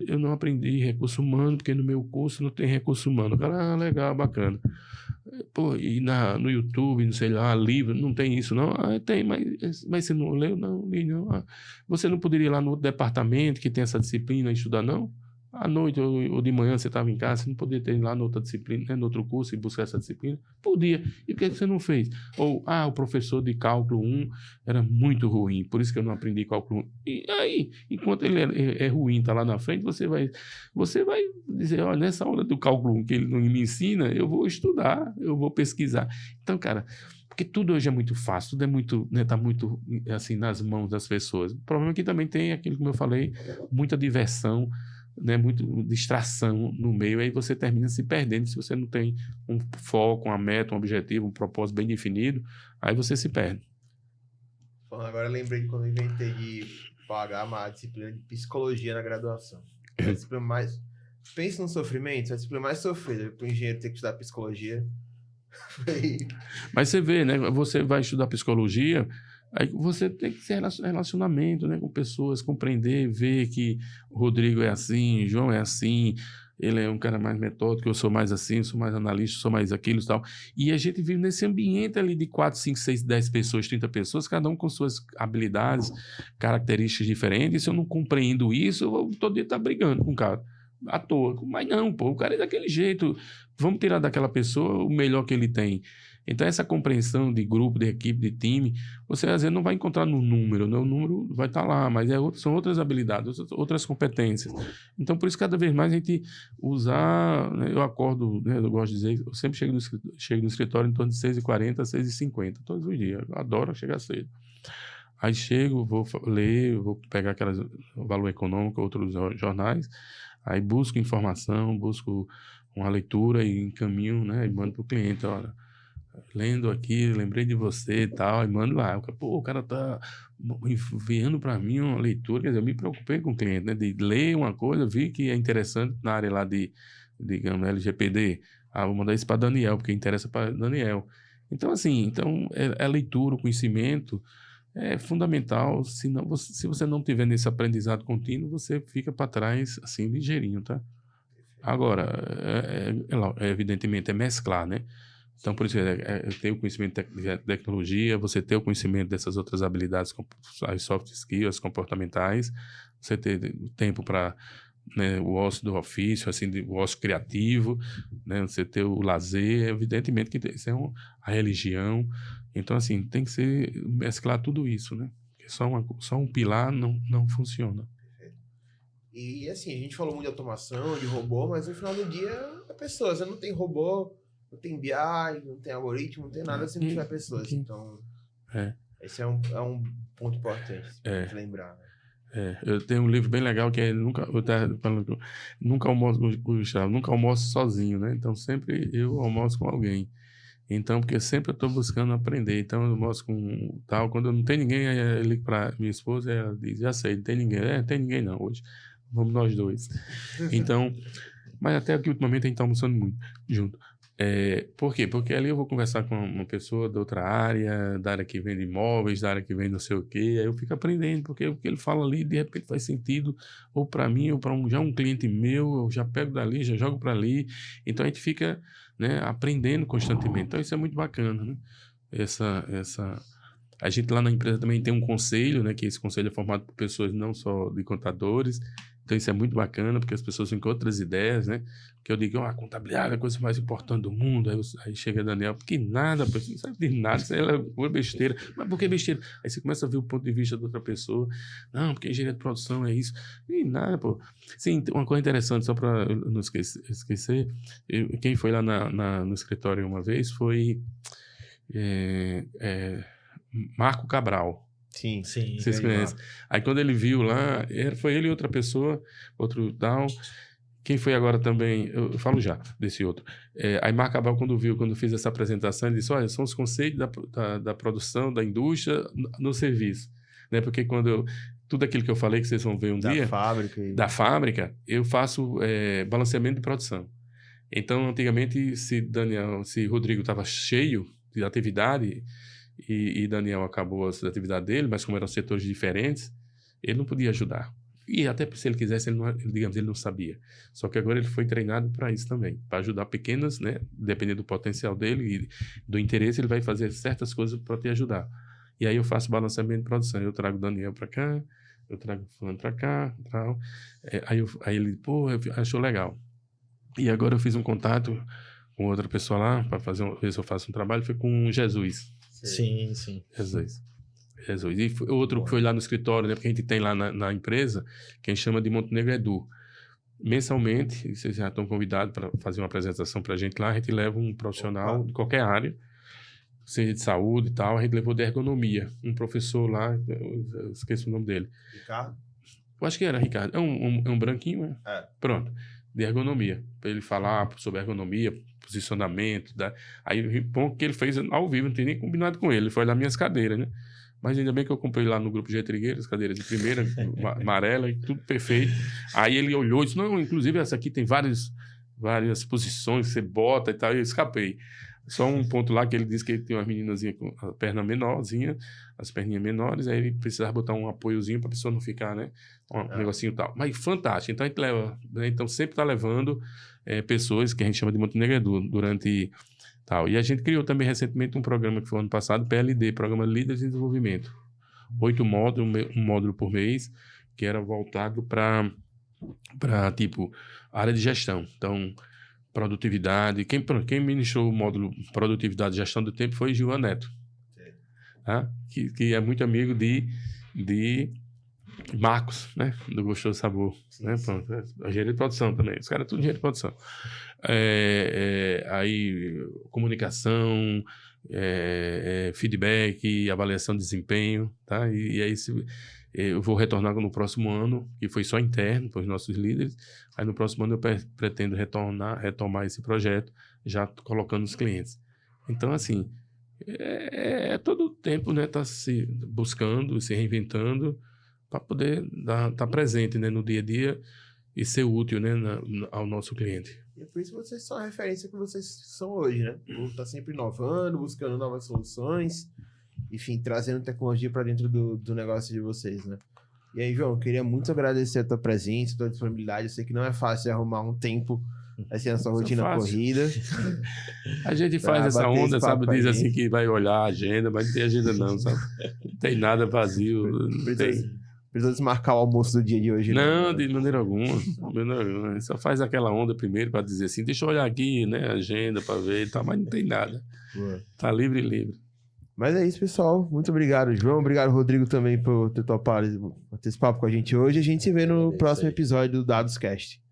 Speaker 3: eu não aprendi recurso humano porque no meu curso não tem recurso humano. Cara, legal, bacana. Pô, e no YouTube, não sei lá, livro, não tem isso não? Tem, mas você não leu? Não, li não. Você não poderia ir lá no outro departamento que tem essa disciplina e estudar, não? À noite ou de manhã você estava em casa, você não podia ter ido lá na outra disciplina, né, no outro curso e buscar essa disciplina? Podia. E por que você não fez? Ou, o professor de cálculo 1 era muito ruim, por isso que eu não aprendi cálculo 1. E aí, enquanto ele é ruim, está lá na frente, você vai dizer, olha, nessa aula do cálculo 1 que ele não me ensina, eu vou estudar, eu vou pesquisar. Então, cara, porque tudo hoje é muito fácil, tudo é muito, né, tá muito, assim, nas mãos das pessoas. O problema é que também tem aquilo que eu falei, muita diversão, né, muito distração no meio, aí você termina se perdendo se você não tem um foco, uma meta, um objetivo, um propósito bem definido, aí você se perde.
Speaker 1: Agora eu lembrei de quando eu inventei de pagar uma disciplina de psicologia na graduação. É a disciplina mais... Pensa no sofrimento, é a disciplina mais sofrida para o engenheiro ter que estudar psicologia.
Speaker 3: Mas você vê, né? Você vai estudar psicologia, aí você tem que ter relacionamento, né, com pessoas, compreender, ver que o Rodrigo é assim, João é assim, ele é um cara mais metódico, eu sou mais assim, sou mais analista, sou mais aquilo e tal. E a gente vive nesse ambiente ali de 4, 5, 6, 10 pessoas, 30 pessoas, cada um com suas habilidades, características diferentes. E se eu não compreendo isso, eu vou todo dia estar brigando com o cara. À toa. Mas não, pô, o cara é daquele jeito. Vamos tirar daquela pessoa o melhor que ele tem. Então, essa compreensão de grupo, de equipe, de time, você às vezes não vai encontrar no número, né? O número vai estar lá, mas são outras habilidades, outras competências. Então, por isso, cada vez mais a gente usar, né? Eu acordo, né? Eu gosto de dizer, eu sempre chego no escritório em torno de 6h40, 6h50, todos os dias. Eu adoro chegar cedo. Aí chego, vou ler, vou pegar aquelas Valor Econômico, outros jornais, aí busco informação, busco uma leitura e encaminho, né, e mando para o cliente, olha, lendo aqui, lembrei de você e tal, e mando lá. Pô, o cara tá enviando para mim uma leitura, quer dizer, eu me preocupei com o cliente, né, de ler uma coisa, vi que é interessante na área lá de, digamos, LGPD, vou mandar isso para Daniel, porque interessa para Daniel. Então, assim, é leitura, o conhecimento, é fundamental. Se você não tiver nesse aprendizado contínuo, você fica para trás, assim, ligeirinho, tá? Agora, evidentemente, é mesclar, né? Então, por isso, ter o conhecimento de tecnologia, você ter o conhecimento dessas outras habilidades, as soft skills, comportamentais, você ter tempo para, né, o ócio do ofício, assim, o ócio criativo, né, você ter o lazer, evidentemente que isso é a religião. Então, assim, tem que mesclar tudo isso, né? Porque só um pilar não funciona.
Speaker 1: E assim, a gente falou muito de automação, de robô, mas no final do dia é pessoas. Você não tem robô, não tem BI, não tem algoritmo, não tem nada se não tiver pessoas. Então, esse é um ponto importante pra gente lembrar, né?
Speaker 3: Eu tenho um livro bem legal que é Nunca Almoço Sozinho, né? Então, sempre eu almoço com alguém. Então, porque sempre eu estou buscando aprender. Então, eu almoço com tal. Quando não tem ninguém, aí eu ligo para minha esposa e ela diz, já sei, não tem ninguém. Não tem ninguém não hoje. Vamos nós dois. Então, mas até que ultimamente a gente está almoçando muito junto. Por quê? Porque ali eu vou conversar com uma pessoa da outra área, da área que vende imóveis, da área que vende não sei o quê, aí eu fico aprendendo, porque o que ele fala ali, de repente faz sentido, ou para mim, ou para já um cliente meu, eu já pego dali, já jogo para ali, então a gente fica, né, aprendendo constantemente, então isso é muito bacana, né? A gente lá na empresa também tem um conselho, né, que esse conselho é formado por pessoas não só de contadores. Então isso é muito bacana, porque as pessoas vêm com outras ideias, né? Que eu digo, a contabilidade é a coisa mais importante do mundo. Aí chega Daniel, porque nada, você não sabe de nada, isso é uma besteira. Mas por que besteira? Aí você começa a ver o ponto de vista de outra pessoa. Não, porque engenharia de produção é isso. E nada, pô. Sim, uma coisa interessante, só para não esquecer, quem foi lá no escritório uma vez foi Marco Cabral.
Speaker 1: Sim.
Speaker 3: Vocês conhecem. Aí quando ele viu lá, foi ele e outra pessoa, outro tal. Quem foi agora também, eu falo já desse outro. Aí Marco Cabral, quando fiz essa apresentação, ele disse, olha, são os conceitos da produção, da indústria no serviço. Né? Porque tudo aquilo que eu falei que vocês vão ver dia, da fábrica, eu faço balanceamento de produção. Então, antigamente, se Rodrigo estava cheio de atividade, e Daniel acabou as atividades dele, mas como eram setores diferentes, ele não podia ajudar. E até se ele quisesse, ele não sabia. Só que agora ele foi treinado para isso também, para ajudar pequenas, né? Dependendo do potencial dele e do interesse, ele vai fazer certas coisas para te ajudar. E aí eu faço balanceamento de produção. Eu trago Daniel para cá, eu trago fulano para cá, tal. Aí ele, achou legal. E agora eu fiz um contato com outra pessoa lá, para ver se eu faço um trabalho, foi com Jesus.
Speaker 2: Sim.
Speaker 3: Jesus. E outro que foi lá no escritório, né? Porque a gente tem lá na empresa, que a gente chama de Montenegro Edu. Mensalmente, vocês já estão convidados para fazer uma apresentação para a gente lá, a gente leva um profissional de qualquer área, seja de saúde e tal, a gente levou de ergonomia. Um professor lá, eu esqueço o nome dele.
Speaker 1: Ricardo?
Speaker 3: Eu acho que era, Ricardo. É um branquinho, né?
Speaker 1: É.
Speaker 3: Pronto. De ergonomia. Para ele falar sobre ergonomia, posicionamento. Aí, bom que ele fez ao vivo, não tem nem combinado com ele. Ele foi olhar minhas cadeiras, né? Mas ainda bem que eu comprei lá no grupo Getrigueiro, as cadeiras de primeira, amarela, e tudo perfeito. Aí ele olhou e disse, não, inclusive essa aqui tem várias posições que você bota e tal, e eu escapei. Só um ponto lá que ele disse que ele tem umas meninazinhas com a perna menorzinha, as perninhas menores, aí ele precisava botar um apoiozinho para a pessoa não ficar, né? Um negocinho e tal. Mas fantástico. Então a gente leva, né? Então sempre está levando pessoas que a gente chama de Montenegro durante tal. E a gente criou também recentemente um programa que foi ano passado, PLD, Programa Líderes de Desenvolvimento. 8 módulos, um módulo por mês, que era voltado para tipo área de gestão. Então, produtividade. Quem ministrou o módulo Produtividade e Gestão do Tempo foi Gilvan Neto. Tá? Que é muito amigo de Marcos, né? Do Gostoso Sabor. Sim, né? Pronto, a engenharia de produção também. Os caras tudo engenharia de produção. Aí, comunicação, feedback, avaliação de desempenho, tá? E aí, eu vou retornar no próximo ano, que foi só interno para os nossos líderes. Aí, no próximo ano, eu pretendo retomar esse projeto, já colocando os clientes. Então, assim, todo o tempo, né? Tá se buscando, se reinventando, para poder estar presente, né, no dia a dia e ser útil, né, ao nosso cliente.
Speaker 1: E é por isso que vocês são a referência que vocês são hoje, né? Tá sempre inovando, buscando novas soluções, enfim, trazendo tecnologia para dentro do negócio de vocês, né? E aí, João, eu queria muito agradecer a tua presença, a tua disponibilidade. Eu sei que não é fácil arrumar um tempo assim na sua rotina corrida.
Speaker 3: A gente faz essa onda, sabe? Diz assim que vai olhar a agenda, mas não tem agenda não, sabe? Não tem nada vazio. Não tem.
Speaker 1: Precisa desmarcar o almoço do dia de hoje.
Speaker 3: Não, de maneira alguma. Só faz aquela onda primeiro para dizer assim, deixa eu olhar aqui, né, a agenda para ver e tal, mas não tem nada. Boa. Tá livre.
Speaker 1: Mas é isso, pessoal. Muito obrigado, João. Obrigado, Rodrigo, também por ter topado esse papo com a gente hoje. A gente se vê no próximo episódio do Dados Cast.